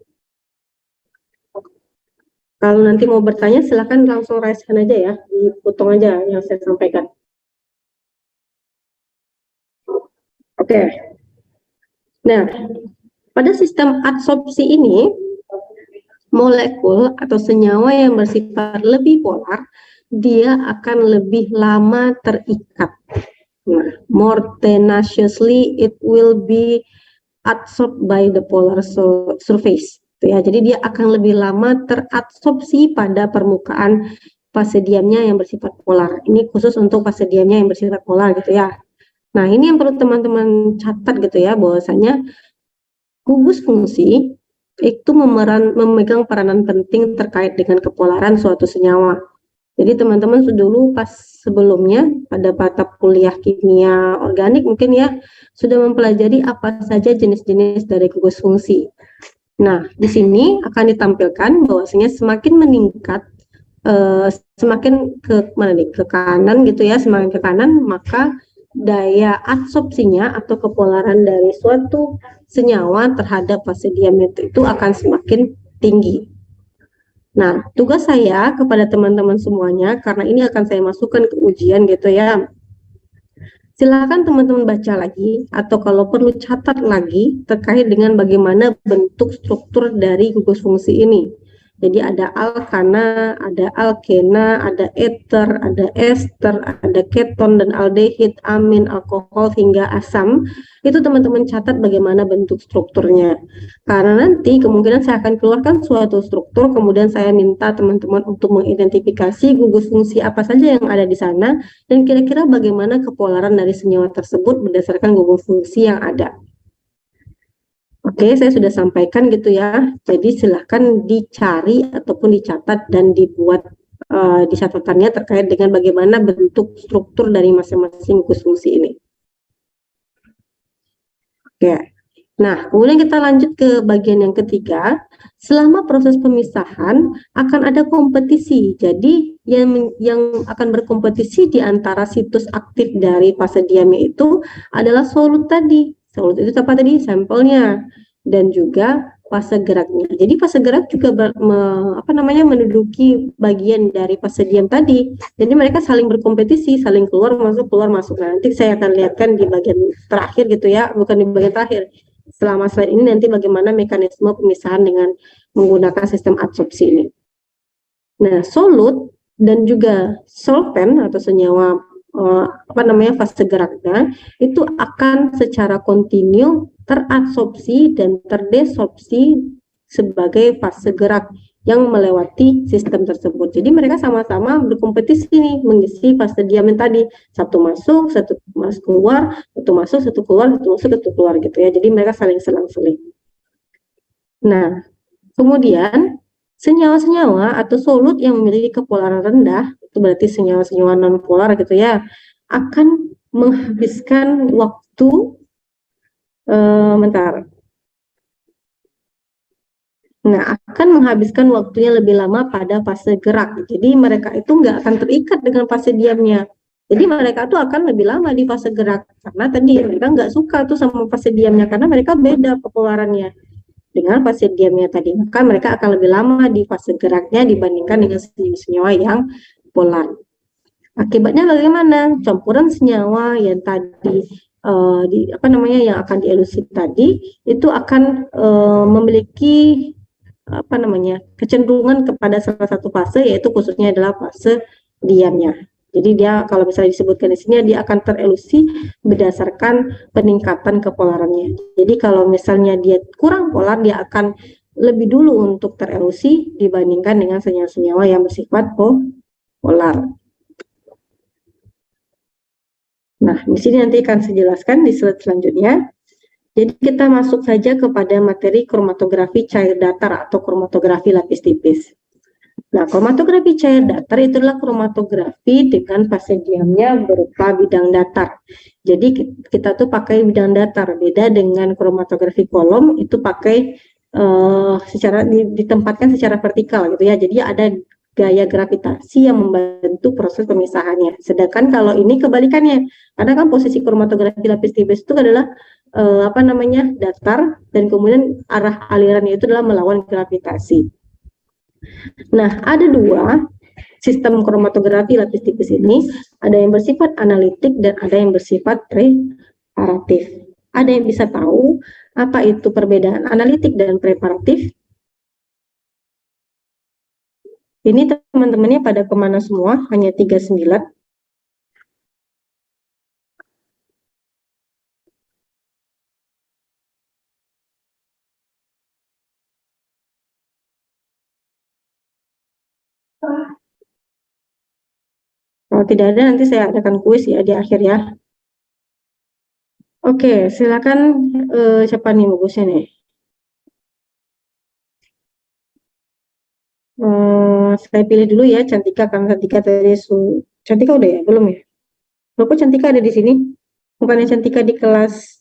Kalau nanti mau bertanya, silakan langsung raise hand aja ya, dipotong aja yang saya sampaikan. Oke. Nah, pada sistem adsorpsi ini, molekul atau senyawa yang bersifat lebih polar, dia akan lebih lama terikat. Nah, more tenaciously it will be adsorbed by the polar surface. Ya, jadi dia akan lebih lama teradsorpsi pada permukaan fase diamnya yang bersifat polar. Ini khusus untuk fase diamnya yang bersifat polar gitu ya. Nah, ini yang perlu teman-teman catat gitu ya, bahwasanya gugus fungsi itu memegang peranan penting terkait dengan kepolaran suatu senyawa. Jadi teman-teman dulu pas sebelumnya pada mata kuliah kimia organik mungkin ya sudah mempelajari apa saja jenis-jenis dari gugus fungsi. Nah, di sini akan ditampilkan bahwasanya semakin meningkat, semakin ke kanan gitu ya, semakin ke kanan maka daya adsorpsinya atau kepolaran dari suatu senyawa terhadap fase diamnya itu akan semakin tinggi. Nah, tugas saya kepada teman-teman semuanya, karena ini akan saya masukkan ke ujian gitu ya, silakan teman-teman baca lagi, atau kalau perlu catat lagi terkait dengan bagaimana bentuk struktur dari gugus fungsi ini. Jadi ada alkana, ada alkena, ada ether, ada ester, ada keton dan aldehid, amin, alkohol hingga asam. Itu teman-teman catat bagaimana bentuk strukturnya. Karena nanti kemungkinan saya akan keluarkan suatu struktur, kemudian saya minta teman-teman untuk mengidentifikasi gugus fungsi apa saja yang ada di sana, dan kira-kira bagaimana kepolaran dari senyawa tersebut berdasarkan gugus fungsi yang ada. Oke, saya sudah sampaikan gitu ya. Jadi silahkan dicari ataupun dicatat dan dibuat di catatannya terkait dengan bagaimana bentuk struktur dari masing-masing gugus fungsi ini. Oke. Nah, kemudian kita lanjut ke bagian yang ketiga. Selama proses pemisahan akan ada kompetisi. Jadi yang akan berkompetisi di antara situs aktif dari fase diamnya itu adalah solut tadi. Solut itu apa tadi? Sampelnya dan juga fase geraknya. Jadi fase gerak juga menduduki bagian dari fase diam tadi. Jadi mereka saling berkompetisi, saling keluar masuk. Nah, nanti saya akan lihatkan di bagian terakhir gitu ya, bukan di bagian terakhir. Selama slide ini nanti bagaimana mekanisme pemisahan dengan menggunakan sistem adsorpsi ini. Nah, solut dan juga solvent atau senyawa fase geraknya itu akan secara kontinu teradsorpsi dan terdesorpsi sebagai fase gerak yang melewati sistem tersebut. Jadi mereka sama-sama berkompetisi nih mengisi fase diam yang tadi, satu masuk, satu keluar, satu masuk, satu keluar, satu masuk, satu keluar gitu ya. Jadi mereka saling selang-seling. Nah, kemudian senyawa-senyawa atau solut yang memiliki kepolaran rendah, itu berarti senyawa-senyawa non-polar gitu ya, akan menghabiskan waktu akan menghabiskan waktunya lebih lama pada fase gerak. Jadi mereka itu nggak akan terikat dengan fase diamnya. Jadi mereka tuh akan lebih lama di fase gerak karena tadi mereka nggak suka tuh sama fase diamnya karena mereka beda kepolarannya dengan fase diamnya tadi. Maka mereka akan lebih lama di fase geraknya dibandingkan dengan senyawa yang polar. Akibatnya bagaimana? Campuran senyawa yang tadi yang akan dielusi tadi itu akan memiliki kecenderungan kepada salah satu fase, yaitu khususnya adalah fase diamnya. Jadi dia kalau misalnya disebutkan di sini dia akan terelusi berdasarkan peningkatan kepolarannya. Jadi kalau misalnya dia kurang polar dia akan lebih dulu untuk terelusi dibandingkan dengan senyawa-senyawa yang bersifat polar. Nah, di sini nanti akan saya jelaskan di slide selanjutnya. Jadi kita masuk saja kepada materi kromatografi cair datar atau kromatografi lapis tipis. Nah, kromatografi cair datar itu adalah kromatografi dengan fase diamnya berupa bidang datar. Jadi kita tuh pakai bidang datar, beda dengan kromatografi kolom itu pakai ditempatkan secara vertikal gitu ya. Jadi ada gaya gravitasi yang membantu proses pemisahannya. Sedangkan kalau ini kebalikannya, karena kan posisi kromatografi lapis tipis itu adalah datar dan kemudian arah alirannya itu adalah melawan gravitasi. Nah, ada dua sistem kromatografi lapis tipis ini, ada yang bersifat analitik dan ada yang bersifat preparatif. Ada yang bisa tahu apa itu perbedaan analitik dan preparatif? Ini teman-temannya pada kemana semua? Hanya 39. Kalau tidak ada nanti saya adakan kuis ya di akhir ya. Oke, silakan siapa nih bagusnya nih? Saya pilih dulu ya Cantika, karena Cantika tadi Cantika udah ya? Belum ya? Loh, kok Cantika ada di sini? Bukannya Cantika di kelas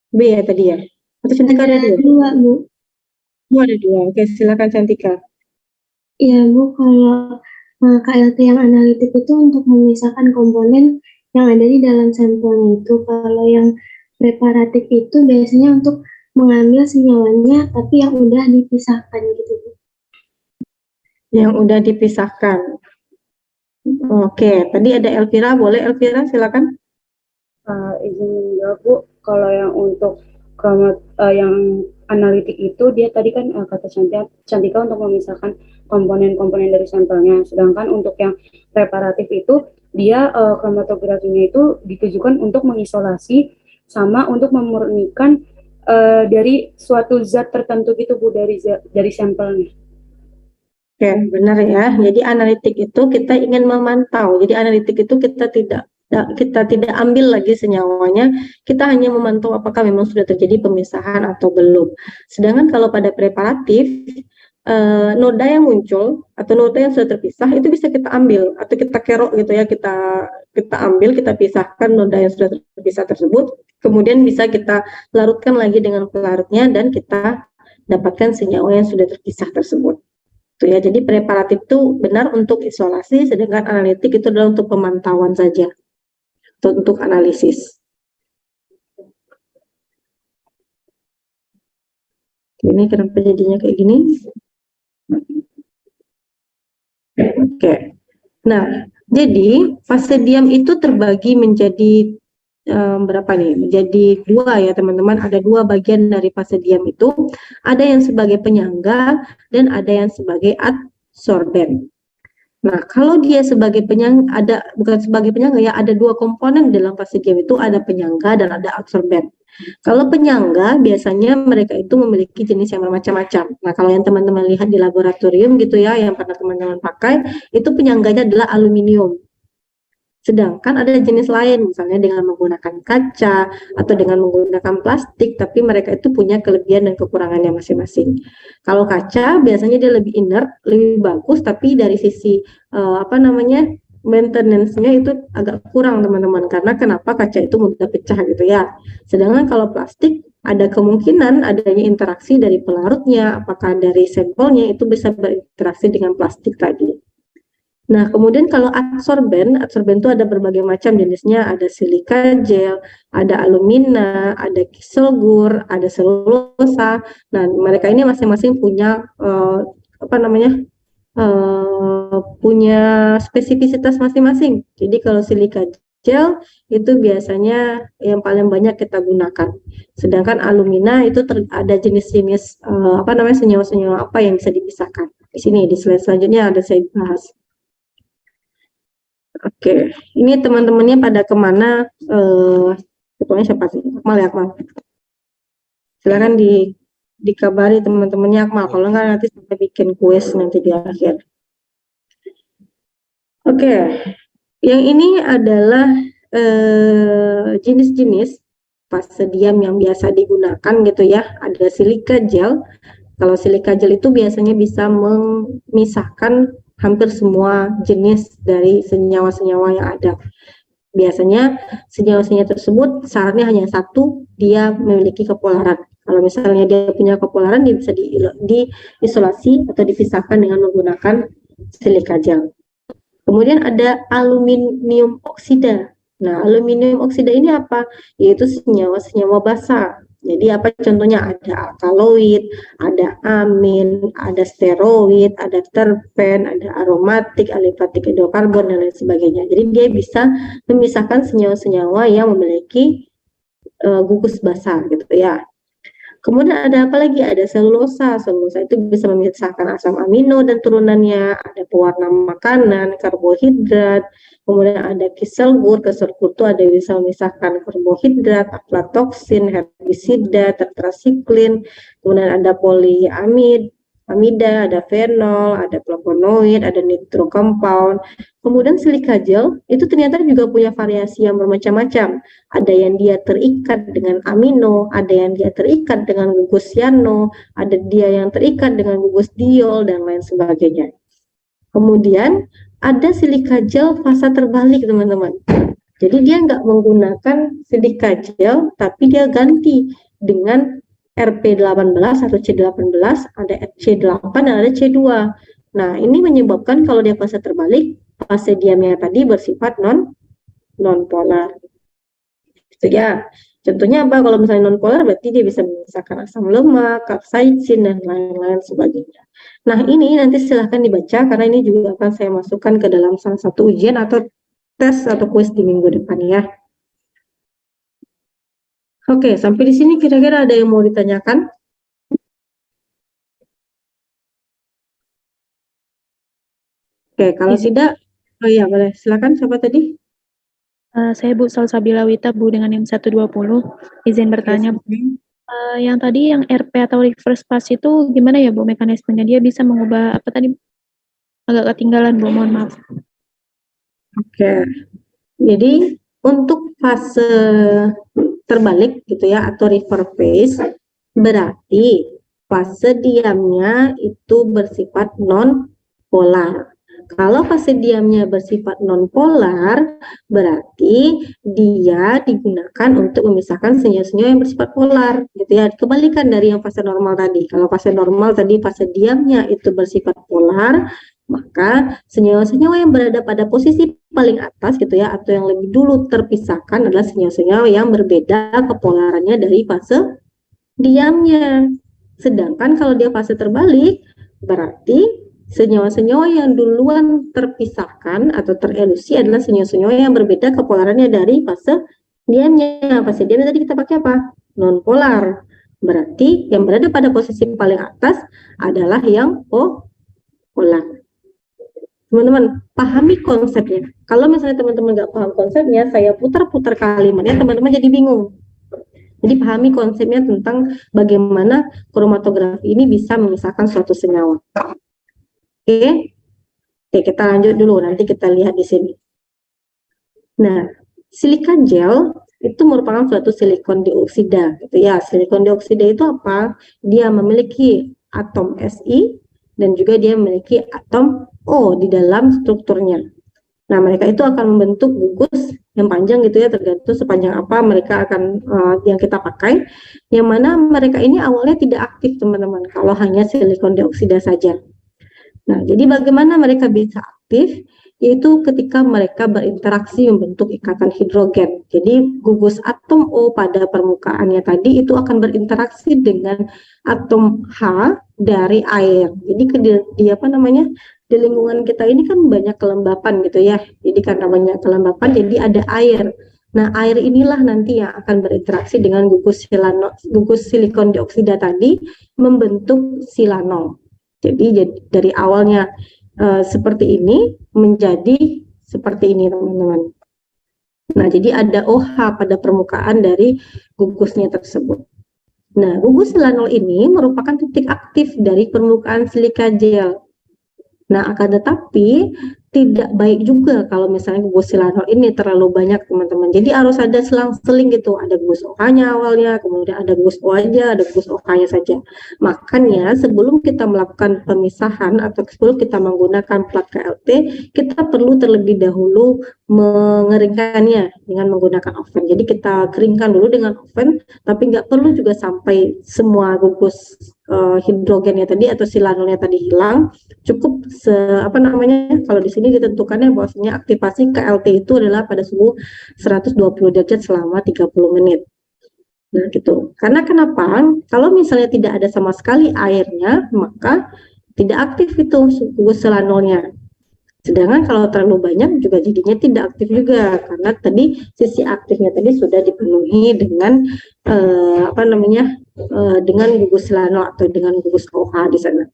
B ya tadi ya? Atau Cantika ada dua? Dua, Bu. Oh, ada dua. Oke, silakan Cantika. Iya, Bu, kalau KLT yang analitik itu untuk memisahkan komponen yang ada di dalam sampelnya itu. Kalau yang preparatif itu biasanya untuk mengambil senyawanya, tapi yang udah dipisahkan gitu, Bu. Yang udah dipisahkan. Oke, tadi ada Elvira. Boleh Elvira, silakan. Izin jawab Bu, kalau yang untuk yang analitik itu dia tadi kan kata Cantika untuk memisahkan komponen-komponen dari sampelnya, sedangkan untuk yang preparatif itu dia kromatografinya itu ditujukan untuk mengisolasi sama untuk memurnikan dari suatu zat tertentu gitu Bu, dari sampelnya. Oke, benar ya. Jadi analitik itu kita ingin memantau. Jadi analitik itu kita tidak ambil lagi senyawanya, kita hanya memantau apakah memang sudah terjadi pemisahan atau belum. Sedangkan kalau pada preparatif, noda yang muncul atau noda yang sudah terpisah itu bisa kita ambil atau kita kerok gitu ya, kita ambil, kita pisahkan noda yang sudah terpisah tersebut, kemudian bisa kita larutkan lagi dengan pelarutnya dan kita dapatkan senyawa yang sudah terpisah tersebut. Tuh ya, jadi preparatif itu benar untuk isolasi, sedangkan analitik itu adalah untuk pemantauan saja, untuk analisis. Ini kenapa jadinya kayak gini? Oke. Nah, jadi fase diam itu terbagi menjadi berapa nih? Menjadi dua ya teman-teman. Ada dua bagian dari fase diam itu. Ada yang sebagai penyangga dan ada yang sebagai adsorben. Nah, kalau dia sebagai penyangga, bukan sebagai penyangga ya, ada dua komponen dalam fase diam itu, ada penyangga dan ada adsorben. Kalau penyangga biasanya mereka itu memiliki jenis yang bermacam-macam. Nah, kalau yang teman-teman lihat di laboratorium gitu ya, yang pernah teman-teman pakai, itu penyangganya adalah aluminium. Sedangkan ada jenis lain, misalnya dengan menggunakan kaca atau dengan menggunakan plastik, tapi mereka itu punya kelebihan dan kekurangannya masing-masing. Kalau kaca biasanya dia lebih inert, lebih bagus, tapi dari sisi maintenance-nya itu agak kurang teman-teman. Karena kenapa kaca itu mudah pecah gitu ya. Sedangkan kalau plastik ada kemungkinan adanya interaksi dari pelarutnya, apakah dari sampelnya itu bisa berinteraksi dengan plastik tadi. Nah, kemudian kalau adsorben itu ada berbagai macam jenisnya, ada silika gel, ada alumina, ada kiselgur, ada selulosa. Nah, mereka ini masing-masing punya punya spesifisitas masing-masing. Jadi kalau silika gel itu biasanya yang paling banyak kita gunakan. Sedangkan alumina itu ada jenis-jenis senyawa-senyawa apa yang bisa dipisahkan. Di sini di slide selanjutnya ada saya bahas. Oke, ini teman-temannya pada kemana? Ketuanya siapa sih? Akmal ya, Akmal. Silakan dikabari teman-temannya Akmal. Kalau nggak nanti sampai bikin kuis nanti di akhir. Oke, yang ini adalah jenis-jenis fase diam yang biasa digunakan gitu ya. Ada silika gel. Kalau silika gel itu biasanya bisa memisahkan hampir semua jenis dari senyawa-senyawa yang ada. Biasanya senyawa-senyawa tersebut syaratnya hanya satu, dia memiliki kepolaran. Kalau misalnya dia punya kepolaran, dia bisa diisolasi atau dipisahkan dengan menggunakan silika gel. Kemudian ada aluminium oksida. Nah, aluminium oksida ini apa? Yaitu senyawa-senyawa basa. Jadi apa contohnya? Ada alkaloid, ada amin, ada steroid, ada terpen, ada aromatik, alifatik hidrokarbon, dan lain sebagainya. Jadi dia bisa memisahkan senyawa-senyawa yang memiliki gugus basa gitu ya. Kemudian ada apa lagi? Ada selulosa. Selulosa itu bisa memisahkan asam amino dan turunannya, ada pewarna makanan, karbohidrat. Kemudian ada kiselgur itu ada bisa memisahkan karbohidrat, aflatoksin, herbisida, tetrasiklin. Kemudian ada amida, ada fenol, ada flavonoid, ada nitrocompound. Kemudian silika gel itu ternyata juga punya variasi yang bermacam-macam. Ada yang dia terikat dengan amino, ada yang dia terikat dengan gugus cyano, ada dia yang terikat dengan gugus diol, dan lain sebagainya. Kemudian ada silika gel fase terbalik teman-teman. Jadi dia nggak menggunakan silika gel, tapi dia ganti dengan RP18 atau C18, ada C8 dan ada C2. Nah, ini menyebabkan kalau dia fase terbalik, fase diamnya tadi bersifat non-polar. Gitu ya. Contohnya apa? Kalau misalnya non-polar berarti dia bisa memisahkan asam lemak, kapsaicin, dan lain-lain sebagainya. Nah, ini nanti silahkan dibaca karena ini juga akan saya masukkan ke dalam salah satu ujian atau tes atau kuis di minggu depan ya. Oke, sampai di sini kira-kira ada yang mau ditanyakan? Oke, kalau tidak, oh iya boleh. Silakan siapa tadi? Saya Bu Salsabila Wita, Bu, dengan NIM 120. Izin bertanya, Bu. Yang tadi yang RP atau reverse pass itu gimana ya, Bu, mekanismenya? Dia bisa mengubah apa tadi? Agak ketinggalan, Bu, mohon maaf. Oke, jadi untuk fase terbalik gitu ya atau reverse phase berarti fase diamnya itu bersifat non polar. Kalau fase diamnya bersifat non polar berarti dia digunakan untuk memisahkan senyawa-senyawa yang bersifat polar gitu ya. Kebalikan dari yang fase normal tadi. Kalau fase normal tadi fase diamnya itu bersifat polar, maka senyawa-senyawa yang berada pada posisi paling atas gitu ya atau yang lebih dulu terpisahkan adalah senyawa-senyawa yang berbeda kepolarannya dari fase diamnya. Sedangkan kalau dia fase terbalik berarti senyawa-senyawa yang duluan terpisahkan atau terelusi adalah senyawa-senyawa yang berbeda kepolarannya dari fase diamnya. Fase diamnya tadi kita pakai apa? Non polar. Berarti yang berada pada posisi paling atas adalah yang polar. Teman-teman pahami konsepnya. Kalau misalnya teman-teman nggak paham konsepnya, saya putar-putar kalimatnya, teman-teman jadi bingung. Jadi pahami konsepnya tentang bagaimana kromatografi ini bisa memisahkan suatu senyawa. Oke, kita lanjut dulu. Nanti kita lihat di sini. Nah, silika gel itu merupakan suatu silikon dioksida, gitu ya. Silikon dioksida itu apa? Dia memiliki atom Si dan juga dia memiliki atom O di dalam strukturnya. Nah, mereka itu akan membentuk gugus yang panjang gitu ya, tergantung sepanjang apa mereka akan yang kita pakai. Yang mana mereka ini awalnya tidak aktif, teman-teman, kalau hanya silikon dioksida saja. Nah, jadi bagaimana mereka bisa aktif? Yaitu ketika mereka berinteraksi membentuk ikatan hidrogen. Jadi gugus atom O pada permukaannya tadi itu akan berinteraksi dengan atom H dari air. Jadi di apa namanya? Di lingkungan kita ini kan banyak kelembapan gitu ya. Jadi karena banyak kelembapan jadi ada air. Nah, air inilah nanti yang akan berinteraksi dengan gugus silikon dioksida tadi membentuk silanol. Jadi dari awalnya seperti ini menjadi seperti ini, teman-teman. Nah, jadi ada OH pada permukaan dari gugusnya tersebut. Nah, gugus silanol ini merupakan titik aktif dari permukaan silika gel. Nah, akan tetapi tidak baik juga kalau misalnya gugus silanol ini terlalu banyak, teman-teman. Jadi harus ada selang-seling gitu. Ada gugus OH-nya awalnya, kemudian ada gugus O aja, ada gugus OH-nya saja. Makanya sebelum kita melakukan pemisahan atau sebelum kita menggunakan plat KLT, kita perlu terlebih dahulu mengeringkannya dengan menggunakan oven. Jadi kita keringkan dulu dengan oven, tapi nggak perlu juga sampai semua gugus hidrogennya tadi atau silanolnya tadi hilang. Cukup apa namanya, kalau di sini ditentukannya bahwasanya aktivasi KLT itu adalah pada suhu 120 derajat selama 30 menit. Nah, gitu. Karena kenapa? Kalau misalnya tidak ada sama sekali airnya, maka tidak aktif itu gugus silanolnya. Sedangkan kalau terlalu banyak juga jadinya tidak aktif juga, karena tadi sisi aktifnya tadi sudah dipenuhi dengan apa namanya, dengan gugus silanol atau dengan gugus OH di sana.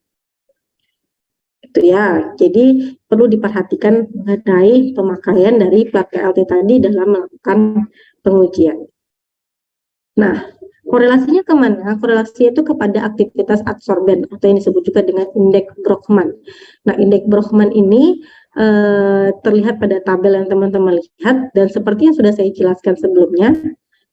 Itu ya. Jadi perlu diperhatikan mengenai pemakaian dari plat KLT tadi dalam melakukan pengujian. Nah, korelasinya kemana? Korelasinya itu kepada aktivitas adsorben atau yang disebut juga dengan indeks Brockman. Nah, indeks Brockman ini terlihat pada tabel yang teman-teman lihat, dan seperti yang sudah saya jelaskan sebelumnya,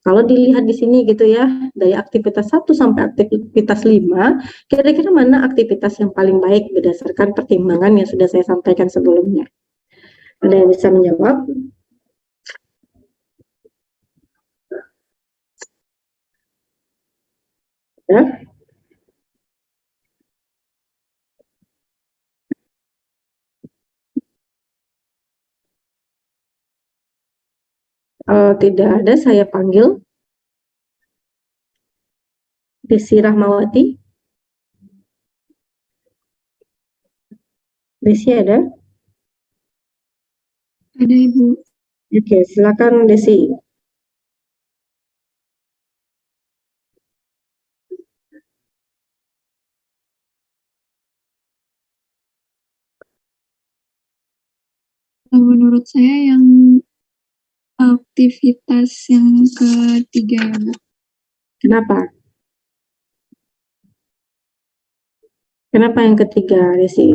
kalau dilihat di sini gitu ya, dari aktivitas 1 sampai aktivitas 5, kira-kira mana aktivitas yang paling baik berdasarkan pertimbangan yang sudah saya sampaikan sebelumnya? Ada yang bisa menjawab? Ya? Tidak ada, saya panggil Desi Rahmawati. Desi ada? Ada Ibu. Oke, silakan Desi. Menurut saya yang aktivitas yang ketiga ya, Bu. Kenapa? Kenapa yang ketiga, Desi?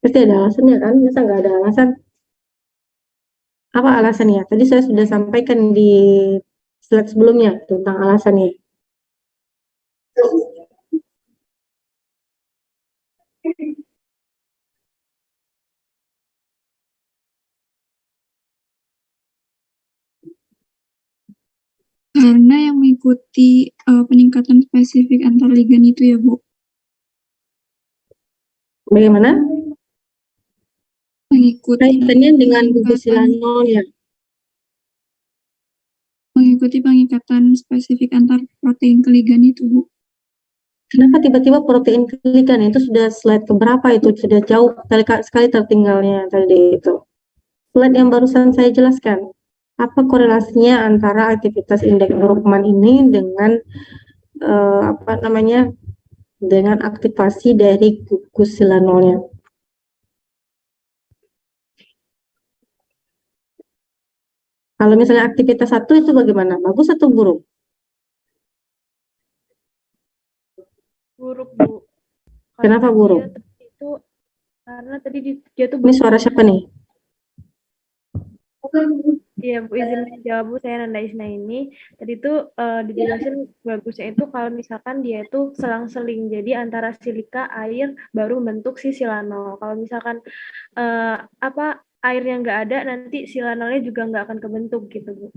Pasti ada alasannya kan? Masa nggak ada alasan? Apa alasannya? Tadi saya sudah sampaikan di slide sebelumnya tentang alasannya. Karena yang mengikuti peningkatan spesifik antar ligan itu ya, Bu. Bagaimana? Mengikuti Kaitannya dengan gugus peningkatan silanol ya. mengikuti pengikatan spesifik antar protein ke ligan itu, Bu. Kenapa tiba-tiba protein kelikan itu sudah slide keberapa itu? Sudah jauh sekali tertinggalnya tadi itu. Slide yang barusan saya jelaskan. Apa korelasinya antara aktivitas indeks Brockman ini dengan dengan aktivasi dari gugus silanolnya? Kalau misalnya aktivitas satu itu bagaimana? Bagus atau buruk? Buruk, Bu. Kenapa Karena buruk? dia tadi itu karena tadi dia tuh Ini suara siapa nih? Iya, Bu, izin menjawab, Bu. Saya Nanda Isna ini. Tadi tuh dijelasin bagusnya itu kalau misalkan dia itu selang-seling. Jadi antara silika, air, baru bentuk si silanol. Kalau misalkan airnya nggak ada, nanti silanolnya juga nggak akan kebentuk gitu, Bu.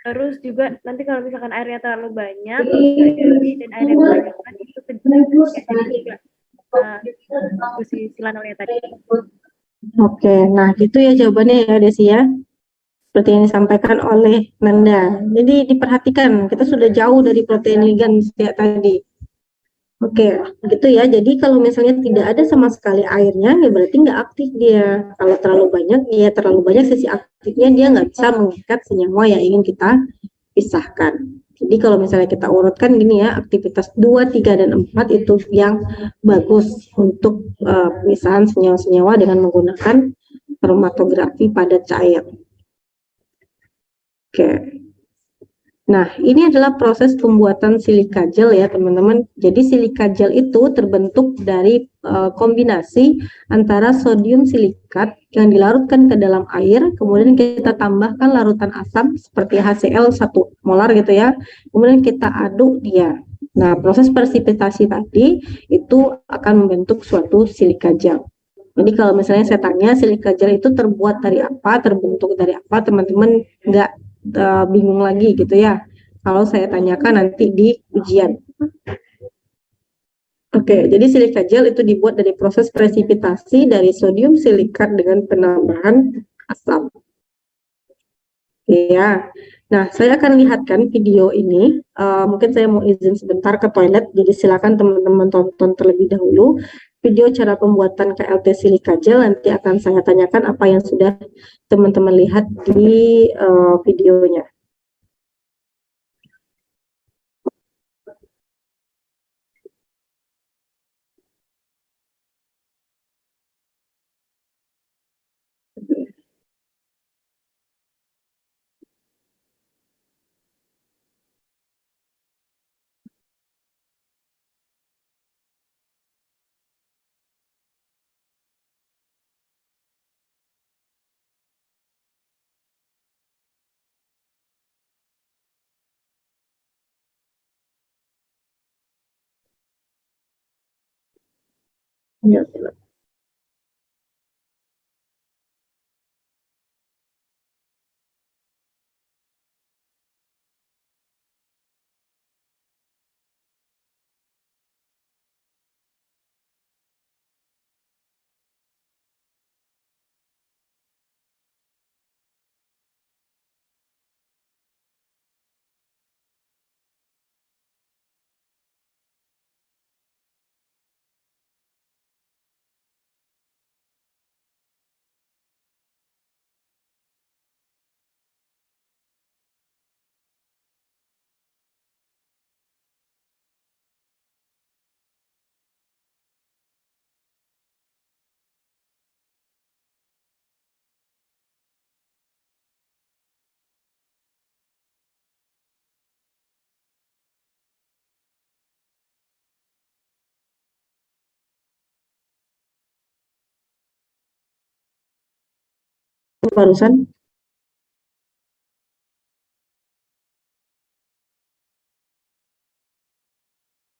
Terus juga nanti kalau misalkan airnya terlalu banyak, dan airnya kebanyakan, itu jadi juga si silanolnya tadi. Oke, nah gitu ya jawabannya ya Desi ya. Seperti yang disampaikan oleh Nanda. Jadi diperhatikan, kita sudah jauh dari protein ligan sejak tadi. Oke, gitu ya. Jadi kalau misalnya tidak ada sama sekali airnya, ya berarti nggak aktif dia. Kalau terlalu banyak, ya terlalu banyak sisi aktifnya, dia nggak bisa mengikat senyawa yang ingin kita pisahkan. Jadi kalau misalnya kita urutkan gini ya, aktivitas 2, 3, dan 4 itu yang bagus untuk pemisahan senyawa-senyawa dengan menggunakan kromatografi pada cair. Oke. Nah, ini adalah proses pembuatan silika gel ya, teman-teman. Jadi silika gel itu terbentuk dari kombinasi antara sodium silikat yang dilarutkan ke dalam air, kemudian kita tambahkan larutan asam seperti HCl 1 molar gitu ya. Kemudian kita aduk dia. Nah, proses presipitasi tadi itu akan membentuk suatu silika gel. Jadi kalau misalnya saya tanya silika gel itu terbuat dari apa, terbentuk dari apa, teman-teman nggak bingung lagi gitu ya. Kalau saya tanyakan nanti di ujian. Oke, jadi silika gel itu dibuat dari proses presipitasi dari sodium silikat dengan penambahan asam. Ya, nah saya akan lihatkan video ini. Mungkin saya mau izin sebentar ke toilet, jadi silakan teman-teman tonton terlebih dahulu video cara pembuatan KLT silika gel. Nanti akan saya tanyakan apa yang sudah teman-teman lihat di videonya. Ya. barusan?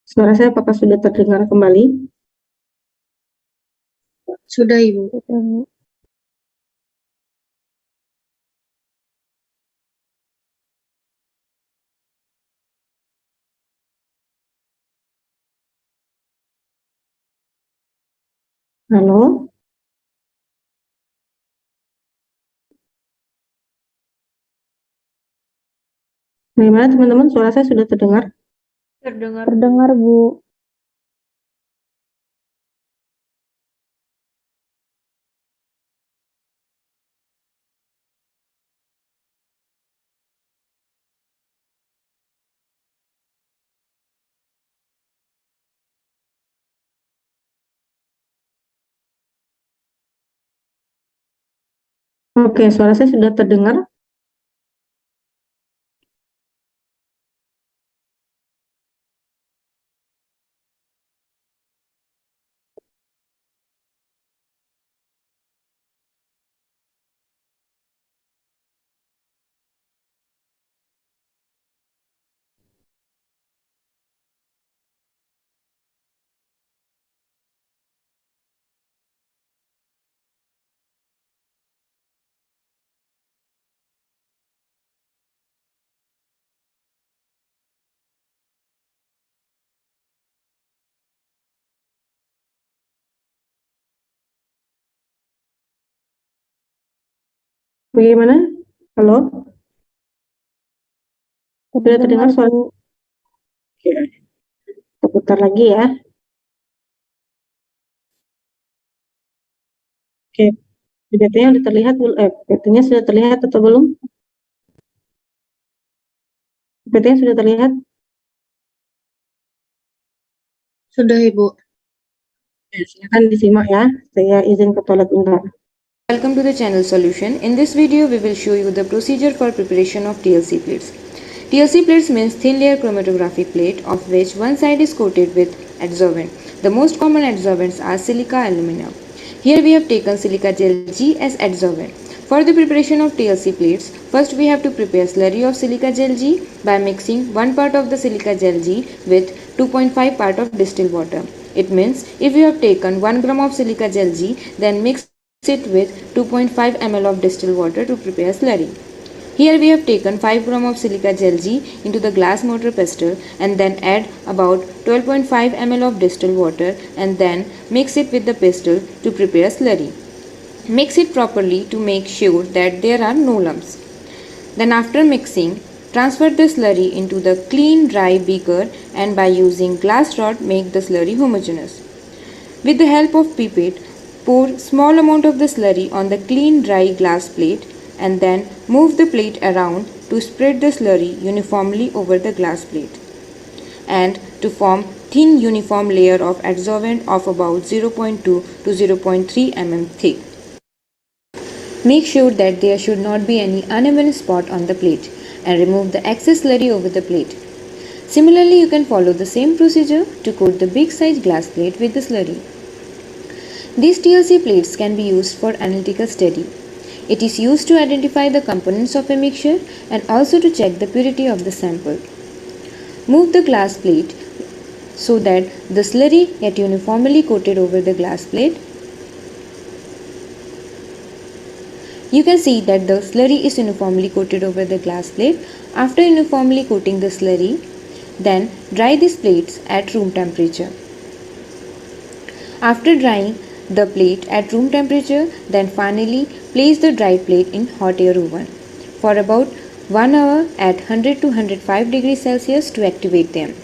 Suara saya apakah sudah terdengar kembali? Sudah, Ibu. Halo? Bagaimana teman-teman? Suara saya sudah terdengar? Terdengar, Bu. Oke, suara saya sudah terdengar? Bagaimana? Halo? Sudah terdengar suara? Oke. Kita putar lagi ya. Oke. PPT-nya sudah terlihat? PPT-nya sudah terlihat atau belum? PPT-nya sudah terlihat? Sudah, Ibu. Silakan disimak ya. Saya izin ke toilet bentar. Welcome to the channel solution. In this video, we will show you the procedure for preparation of TLC plates. TLC plates means thin layer chromatographic plate of which one side is coated with adsorbent. The most common adsorbents are silica, alumina. Here we have taken silica gel G as adsorbent. For the preparation of TLC plates, first we have to prepare slurry of silica gel G by mixing 1 part of the silica gel G with 2.5 part of distilled water. It means if you have taken 1 gram of silica gel G, then mix it with 2.5 ml of distilled water to prepare slurry. Here we have taken 5 gram of silica gel G into the glass mortar pestle and then add about 12.5 ml of distilled water and then mix it with the pestle to prepare slurry. Mix it properly to make sure that there are no lumps. Then after mixing, transfer the slurry into the clean dry beaker and by using glass rod make the slurry homogeneous. With the help of pipette, pour small amount of the slurry on the clean dry glass plate and then move the plate around to spread the slurry uniformly over the glass plate and to form thin uniform layer of adsorbent of about 0.2 to 0.3 mm thick. Make sure that there should not be any uneven spot on the plate and remove the excess slurry over the plate. Similarly, you can follow the same procedure to coat the big size glass plate with the slurry. These TLC plates can be used for analytical study. It is used to identify the components of a mixture and also to check the purity of the sample. Move the glass plate so that the slurry get uniformly coated over the glass plate. You can see that the slurry is uniformly coated over the glass plate. After uniformly coating the slurry, then dry these plates at room temperature. After drying the plate at room temperature, then finally place the dried plate in hot air oven for about 1 hour at 100 to 105 degrees Celsius to activate them.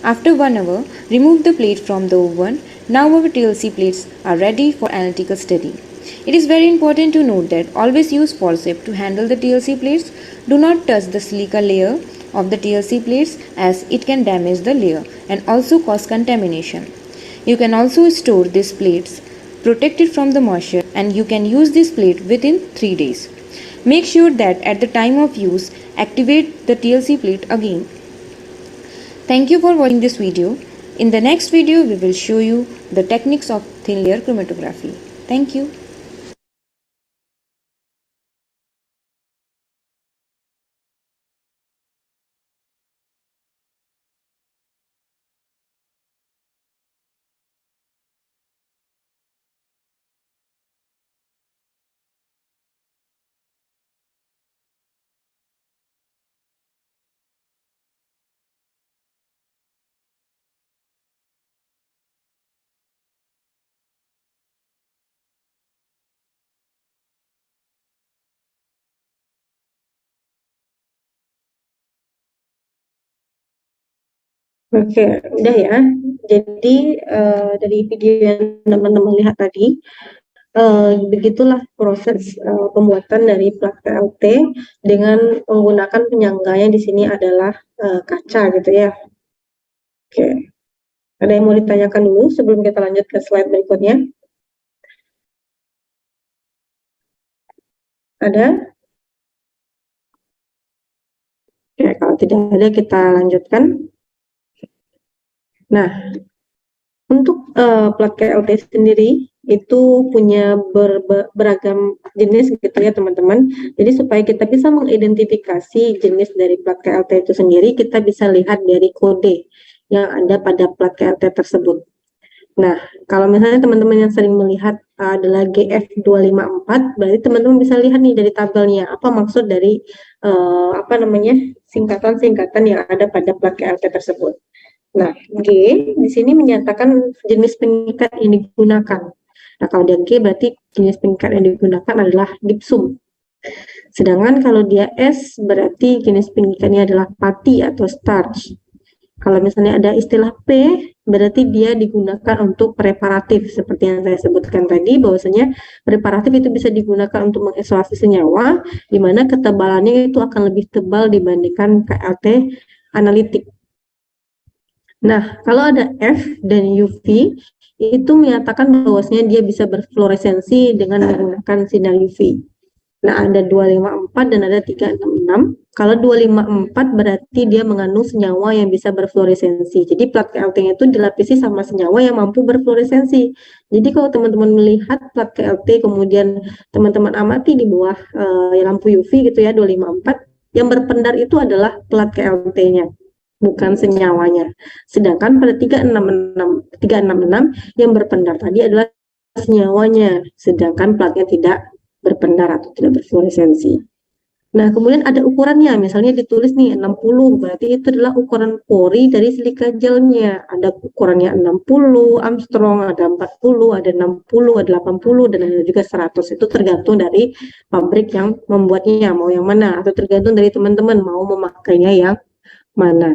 After 1 hour, remove the plate from the oven. Now our TLC plates are ready for analytical study. It is very important to note that always use forceps to handle the TLC plates. Do not touch the silica layer of the TLC plates as it can damage the layer and also cause contamination. You can also store these plates protected from the moisture and you can use this plate within 3 days. Make sure that at the time of use, activate the TLC plate again. Thank you for watching this video. In the next video, we will show you the techniques of thin layer chromatography. Thank you. Oke, udah ya. Jadi dari video yang teman-teman lihat tadi, begitulah proses pembuatan dari plat PLT dengan menggunakan penyangganya di sini adalah kaca gitu ya. Oke, ada yang mau ditanyakan dulu sebelum kita lanjut ke slide berikutnya? Ada? Oke, kalau tidak ada kita lanjutkan. Nah, untuk plat KLT sendiri itu punya beragam jenis gitu ya teman-teman. Jadi supaya kita bisa mengidentifikasi jenis dari plat KLT itu sendiri, kita bisa lihat dari kode yang ada pada plat KLT tersebut. Nah, kalau misalnya teman-teman yang sering melihat adalah GF254, berarti teman-teman bisa lihat nih dari tabelnya apa maksud dari singkatan-singkatan yang ada pada plat KLT tersebut. Nah, G di sini menyatakan jenis pengikat yang digunakan. Nah, kalau dia G berarti jenis pengikat yang digunakan adalah gipsum. Sedangkan kalau dia S berarti jenis pengikatnya adalah pati atau starch. Kalau misalnya ada istilah P, berarti dia digunakan untuk preparatif, seperti yang saya sebutkan tadi, bahwasanya preparatif itu bisa digunakan untuk mengisolasi senyawa, di mana ketebalannya itu akan lebih tebal dibandingkan KLT analitik. Nah, kalau ada F dan UV, itu menyatakan bahwasanya dia bisa berfluoresensi dengan menggunakan sinar UV. Nah, ada 254 dan ada 366. Kalau 254 berarti dia mengandung senyawa yang bisa berfluoresensi. Jadi plat KLT itu dilapisi sama senyawa yang mampu berfluoresensi. Jadi kalau teman-teman melihat plat KLT kemudian teman-teman amati di bawah lampu UV gitu ya 254, yang berpendar itu adalah plat KLT-nya, bukan senyawanya. Sedangkan pada 366 yang berpendar tadi adalah senyawanya, sedangkan platnya tidak berpendar atau tidak berfluoresensi. Nah, kemudian ada ukurannya, misalnya ditulis nih 60, berarti itu adalah ukuran pori dari silika gelnya. Ada ukurannya 60 Armstrong, ada 40, ada 60, ada 80, dan ada juga 100. Itu tergantung dari pabrik yang membuatnya, mau yang mana, atau tergantung dari teman-teman mau memakainya yang mana.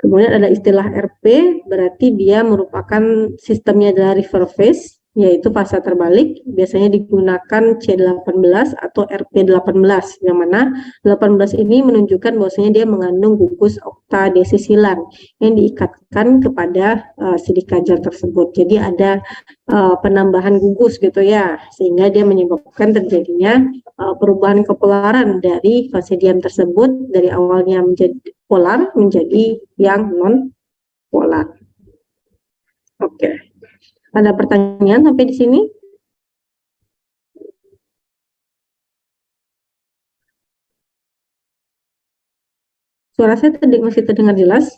Kemudian ada istilah RP, berarti dia merupakan sistemnya adalah reverse phase, yaitu fase terbalik, biasanya digunakan C18 atau RP18, yang mana 18 ini menunjukkan bahwasanya dia mengandung gugus oktadesisilan yang diikatkan kepada silika gel tersebut. Jadi ada penambahan gugus gitu ya, sehingga dia menyebabkan terjadinya perubahan kepolaran dari fase diam tersebut dari awalnya menjadi polar menjadi yang non polar. Oke. Ada pertanyaan sampai di sini? Suara saya masih terdengar jelas?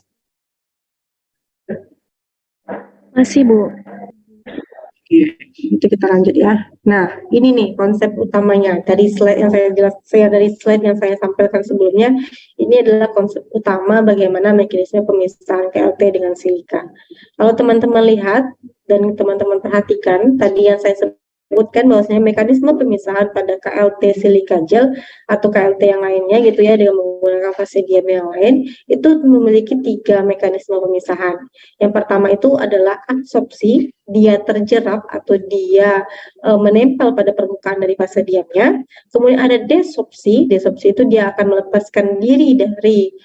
Masih, Bu. Itu kita lanjut ya. Nah, ini nih konsep utamanya dari slide yang saya sampaikan sebelumnya. Ini adalah konsep utama bagaimana mekanisme pemisahan KLT dengan silika. Kalau teman-teman lihat dan teman-teman perhatikan tadi yang saya sebutkan bahwasanya mekanisme pemisahan pada KLT silika gel atau KLT yang lainnya gitu ya dengan menggunakan fase diam yang lain itu memiliki 3 mekanisme pemisahan. Yang pertama itu adalah adsorpsi, dia terjerap atau dia menempel pada permukaan dari fase diamnya. Kemudian ada desorpsi itu dia akan melepaskan diri dari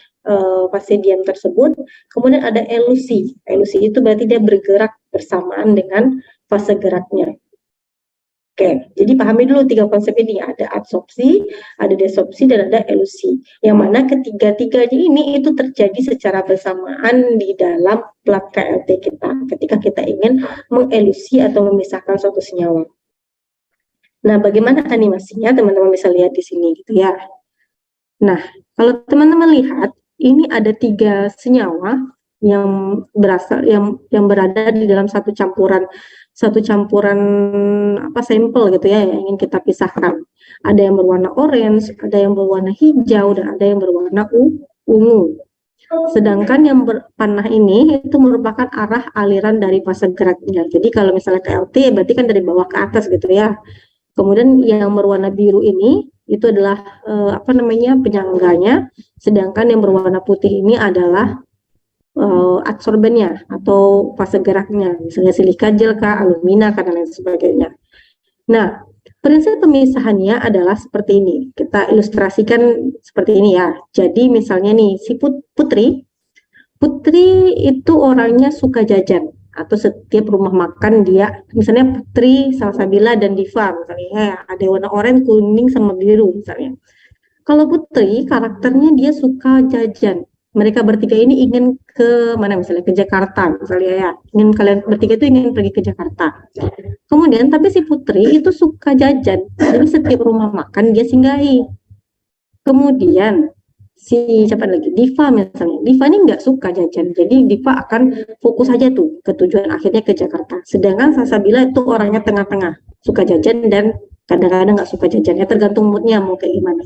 fase diam tersebut. Kemudian ada elusi itu berarti dia bergerak bersamaan dengan fase geraknya. Oke, jadi pahami dulu 3 konsep ini, ada adsorpsi, ada desorpsi, dan ada elusi. Yang mana ketiga-tiganya ini itu terjadi secara bersamaan di dalam plat KLT kita ketika kita ingin mengelusi atau memisahkan suatu senyawa. Nah, bagaimana animasinya teman-teman bisa lihat di sini gitu ya. Nah, kalau teman-teman lihat, ini ada 3 senyawa yang berasal yang berada di dalam satu campuran sampel gitu ya yang ingin kita pisahkan. Ada yang berwarna orange, ada yang berwarna hijau, dan ada yang berwarna ungu. Sedangkan yang berpanah ini itu merupakan arah aliran dari fase geraknya. Jadi kalau misalnya KLT berarti kan dari bawah ke atas gitu ya. Kemudian yang berwarna biru ini itu adalah penyangganya, sedangkan yang berwarna putih ini adalah adsorbennya atau fase geraknya, misalnya silika gel kah, alumina kah, dan lain sebagainya. Nah, prinsip pemisahannya adalah seperti ini. Kita ilustrasikan seperti ini ya. Jadi misalnya nih, si Putri itu orangnya suka jajan, atau setiap rumah makan dia, misalnya Putri, Salsabila, dan Diva, misalnya ya, ada warna oranye, kuning, sama biru misalnya. Kalau Putri, karakternya dia suka jajan. Mereka bertiga ini ingin ke mana, misalnya ke Jakarta, misalnya ya. Kalian bertiga itu ingin pergi ke Jakarta. Kemudian, tapi si Putri itu suka jajan. Jadi setiap rumah makan dia singgahi. Kemudian, siapa lagi? Diva misalnya. Diva ini nggak suka jajan. Jadi Diva akan fokus aja tuh ke tujuan akhirnya ke Jakarta. Sedangkan Salsabila itu orangnya tengah-tengah. Suka jajan dan kadang-kadang nggak suka jajan. Ya tergantung moodnya mau kayak gimana.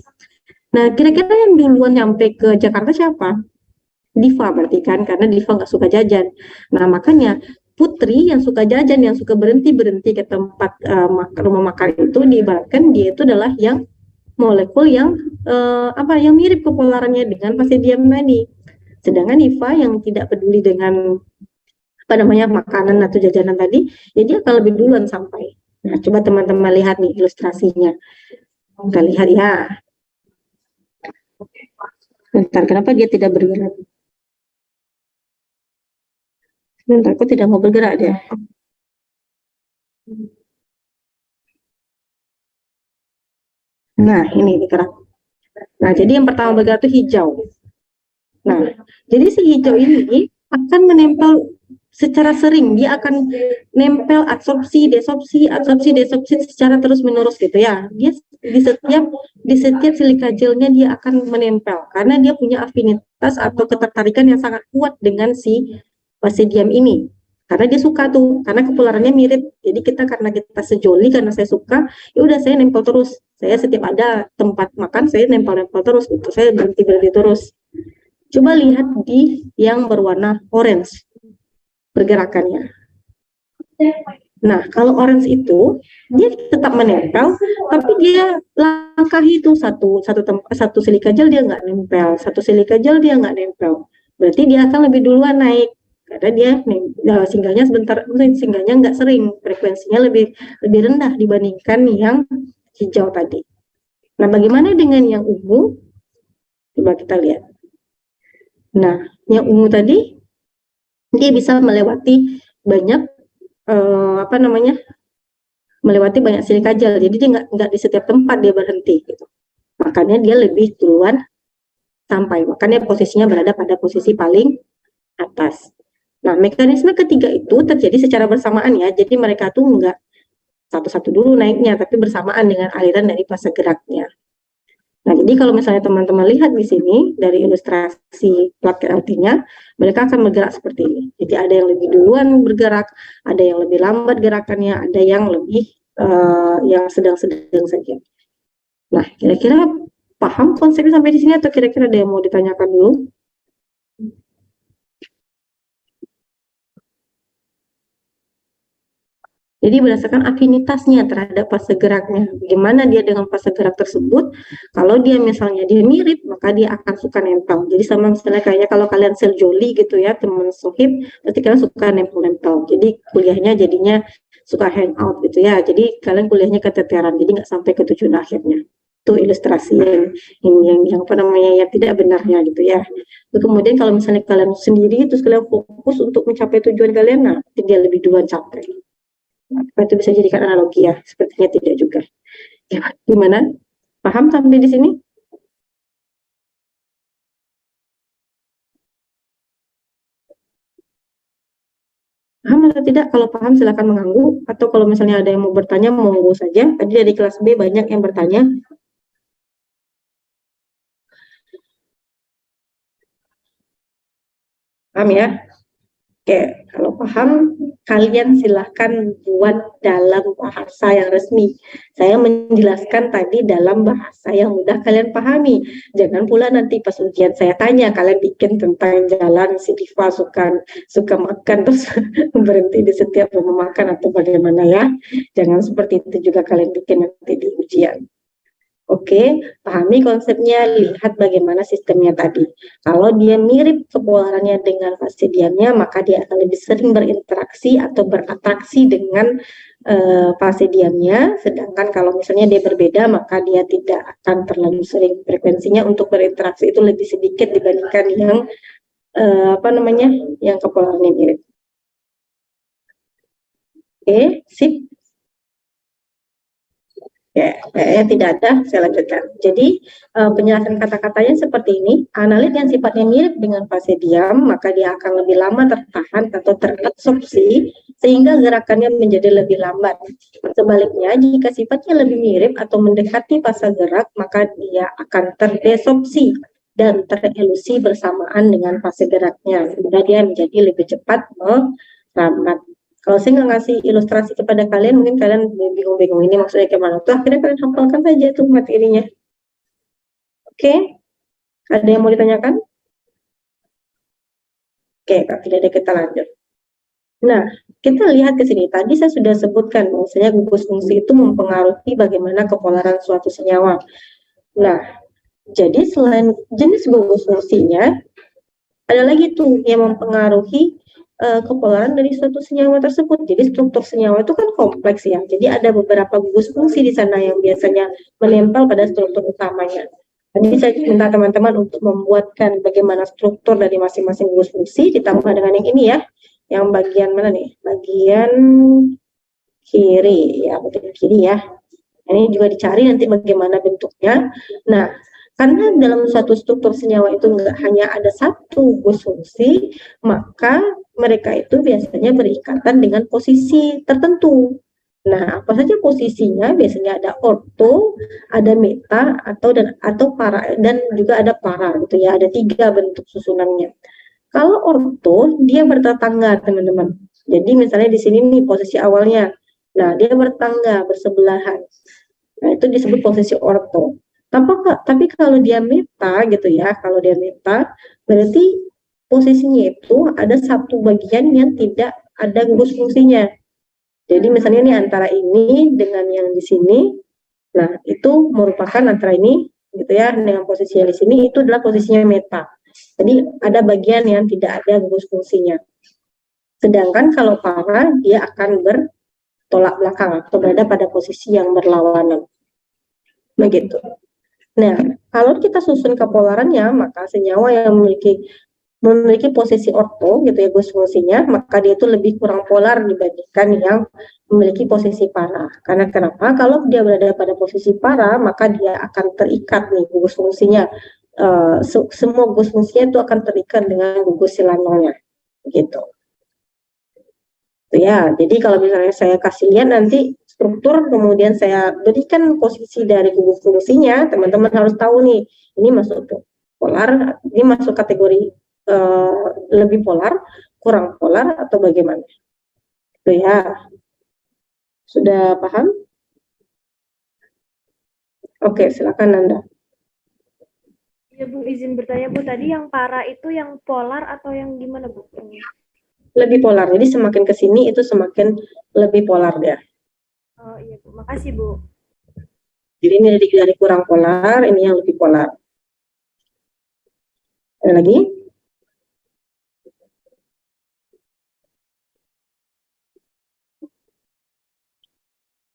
Nah, kira-kira yang duluan nyampe ke Jakarta siapa? Diva berarti kan, karena Diva nggak suka jajan. Nah, makanya Putri yang suka jajan, yang suka berhenti-berhenti ke tempat rumah makan itu, diibaratkan dia itu adalah yang molekul yang yang mirip kepolarannya dengan Basidium tadi. Sedangkan Diva yang tidak peduli dengan makanan atau jajanan tadi, ya dia akan lebih duluan sampai. Nah, coba teman-teman lihat nih ilustrasinya. Kita lihat ya. Bentar, kenapa dia tidak bergerak? Bentar, aku tidak mau bergerak dia. Nah, ini bergerak. Nah, jadi yang pertama bergerak itu hijau. Nah, jadi si hijau ini akan menempel secara sering, dia akan nempel absorpsi, desorpsi secara terus-menerus gitu ya. Dia di setiap silika gelnya dia akan menempel karena dia punya afinitas atau ketertarikan yang sangat kuat dengan si Basidium ini. Karena dia suka tuh, karena kepolarannya mirip. Jadi karena kita sejoli, karena saya suka, ya udah saya nempel terus. Saya setiap ada tempat makan, saya nempel-nempel terus gitu. Saya berhenti terus. Coba lihat di yang berwarna orange pergerakannya. Nah, kalau orange itu dia tetap menempel, tapi dia langkahi itu satu silika gel dia nggak nempel, satu silika gel dia nggak nempel. Berarti dia akan lebih duluan naik karena dia singgahnya sebentar, singgahnya nggak sering, frekuensinya lebih rendah dibandingkan yang hijau tadi. Nah, bagaimana dengan yang ungu? Coba kita lihat. Nah, yang ungu tadi dia bisa melewati banyak melewati banyak silika gel, jadi dia nggak di setiap tempat dia berhenti gitu. Makanya dia lebih duluan sampai, makanya posisinya berada pada posisi paling atas. Nah, mekanisme ketiga itu terjadi secara bersamaan ya, jadi mereka tuh nggak satu-satu dulu naiknya, tapi bersamaan dengan aliran dari fase geraknya. Nah, jadi kalau misalnya teman-teman lihat di sini dari ilustrasi plat LT-nya, mereka akan bergerak seperti ini. Jadi ada yang lebih duluan bergerak, ada yang lebih lambat gerakannya, ada yang lebih yang sedang-sedang saja. Nah, kira-kira paham konsepnya sampai di sini atau kira-kira ada yang mau ditanyakan dulu? Jadi berdasarkan afinitasnya terhadap fase geraknya. Bagaimana dia dengan fase gerak tersebut? Kalau dia misalnya dia mirip, maka dia akan suka nempel. Jadi sama misalnya kayaknya kalau kalian seljoli gitu ya, teman sohib, pasti kalian suka nempel-nempel. Jadi kuliahnya jadinya suka hangout gitu ya. Jadi kalian kuliahnya keteteran, jadi nggak sampai ke tujuan akhirnya. Itu ilustrasi yang yang tidak benarnya gitu ya. Kemudian kalau misalnya kalian sendiri, terus kalian fokus untuk mencapai tujuan kalian, nah dia lebih duluan capai. Apa itu bisa jadikan analogi ya? Sepertinya tidak juga. Ya, gimana? Paham sampai di sini? Paham atau tidak? Kalau paham silakan mengganggu, atau kalau misalnya ada yang mau bertanya, monggo saja. Tadi dari kelas B banyak yang bertanya. Paham ya? Oke, kalau paham, kalian silahkan buat dalam bahasa yang resmi. Saya menjelaskan tadi dalam bahasa yang mudah kalian pahami. Jangan pula nanti pas ujian saya tanya, kalian bikin tentang jalan si Diva suka makan terus berhenti di setiap rumah makan atau bagaimana ya. Jangan seperti itu juga kalian bikin nanti di ujian. Oke, pahami konsepnya, lihat bagaimana sistemnya tadi. Kalau dia mirip kepolarannya dengan fase diamnya, maka dia akan lebih sering berinteraksi atau beratraksi dengan fase diamnya. Sedangkan kalau misalnya dia berbeda, maka dia tidak akan terlalu sering. Frekuensinya untuk berinteraksi itu lebih sedikit dibandingkan yang yang kepolarannya mirip. Oke, sip. Ya, tidak ada, saya lanjutkan. Jadi, penjelasan kata-katanya seperti ini, analit yang sifatnya mirip dengan fase diam, maka dia akan lebih lama tertahan atau terabsorpsi, sehingga gerakannya menjadi lebih lambat. Sebaliknya, jika sifatnya lebih mirip atau mendekati fase gerak, maka dia akan terdesorpsi dan terelusi bersamaan dengan fase geraknya, sehingga dia menjadi lebih cepat melambat. Kalau saya nggak ngasih ilustrasi kepada kalian, mungkin kalian bingung-bingung ini maksudnya gimana. Tuh akhirnya kalian hafalkan saja tuh materinya. Oke, ada yang mau ditanyakan? Oke, kalau tidak ada kita lanjut. Nah, kita lihat ke sini. Tadi saya sudah sebutkan bahwasanya gugus fungsi itu mempengaruhi bagaimana kepolaran suatu senyawa. Nah, jadi selain jenis gugus fungsinya, ada lagi tuh yang mempengaruhi kepolaran dari suatu senyawa tersebut. Jadi struktur senyawa itu kan kompleks ya. Jadi ada beberapa gugus fungsi di sana yang biasanya menempel pada struktur utamanya. Jadi saya minta teman-teman untuk membuatkan bagaimana struktur dari masing-masing gugus fungsi ditambah dengan yang ini ya. Yang bagian mana nih? Bagian kiri ya, bagian kiri ya. Ini juga dicari nanti bagaimana bentuknya. Nah, karena dalam suatu struktur senyawa itu nggak hanya ada satu gugus fungsi, maka mereka itu biasanya berikatan dengan posisi tertentu. Nah, apa saja posisinya? Biasanya ada orto, ada meta, atau para, dan juga ada para gitu ya. Ada 3 bentuk susunannya. Kalau orto, dia bertetangga, teman-teman. Jadi misalnya di sini nih posisi awalnya. Nah, dia bertetangga, bersebelahan. Nah, itu disebut posisi orto. Tapi kalau dia meta gitu ya, kalau dia meta, berarti posisinya itu ada satu bagian yang tidak ada gugus fungsinya. Jadi misalnya nih antara ini dengan yang di sini, nah itu merupakan antara ini gitu ya dengan posisi yang di sini itu adalah posisinya meta. Jadi ada bagian yang tidak ada gugus fungsinya. Sedangkan kalau para dia akan bertolak belakang atau berada pada posisi yang berlawanan. Begitu. Nah, kalau kita susun kepolarannya, maka senyawa yang memiliki posisi orto gitu ya gugus fungsinya, maka dia itu lebih kurang polar dibandingkan yang memiliki posisi para. Karena kenapa? Kalau dia berada pada posisi para, maka dia akan terikat nih gugus fungsinya. Semua gugus fungsinya itu akan terikat dengan gugus silanolnya, gitu. Ya, jadi kalau misalnya saya kasih lihat nanti struktur, kemudian saya berikan posisi dari gugus fungsinya, teman-teman harus tahu nih, ini masuk polar, ini masuk kategori lebih polar, kurang polar, atau bagaimana. Itu ya, sudah paham? Oke, silakan Nanda. Ya Bu, izin bertanya Bu, tadi yang para itu yang polar atau yang gimana Bu? Lebih polar, jadi semakin ke sini itu semakin lebih polar dia. Oh iya Bu, makasih Bu. Jadi ini dari kurang polar, ini yang lebih polar. Ada lagi?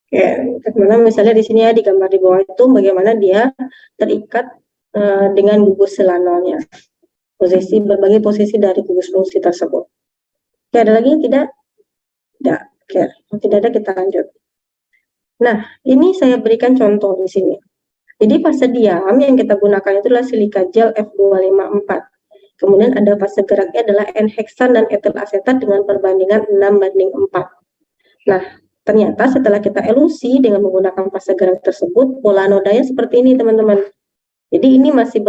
Oke, bagaimana misalnya di sini ya di gambar di bawah itu bagaimana dia terikat dengan gugus selanolnya. Berbagai posisi dari gugus fungsi tersebut. Oke, ada lagi? Tidak? Tidak. Oke, tidak ada, kita lanjut. Nah, ini saya berikan contoh di sini. Jadi fase diam yang kita gunakan itu adalah silika gel F254. Kemudian ada fase geraknya adalah N-heksan dan etil asetat dengan perbandingan 6:4. Nah, ternyata setelah kita elusi dengan menggunakan fase gerak tersebut, pola nodanya seperti ini, teman-teman. Jadi ini masih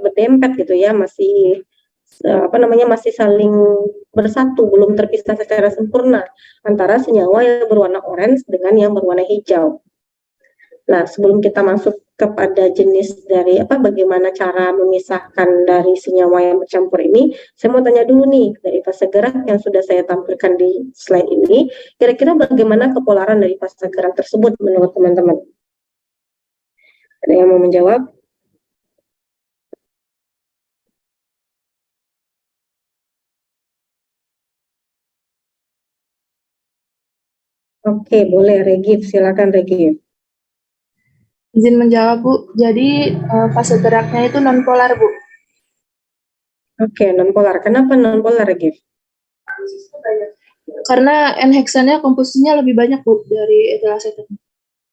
berdempet gitu ya, masih masih saling bersatu, belum terpisah secara sempurna antara senyawa yang berwarna orange dengan yang berwarna hijau. Nah, sebelum kita masuk kepada jenis dari bagaimana cara memisahkan dari senyawa yang bercampur ini, saya mau tanya dulu nih, dari fase gerak yang sudah saya tampilkan di slide ini, kira-kira bagaimana kepolaran dari fase gerak tersebut menurut teman-teman? Ada yang mau menjawab? Oke, boleh Regif, silakan Regif. Izin menjawab, Bu. Jadi fase geraknya itu non-polar, Bu. Oke, non-polar. Kenapa non-polar Regif? Karena N-heksannya komposisinya lebih banyak, Bu, dari etilasetat.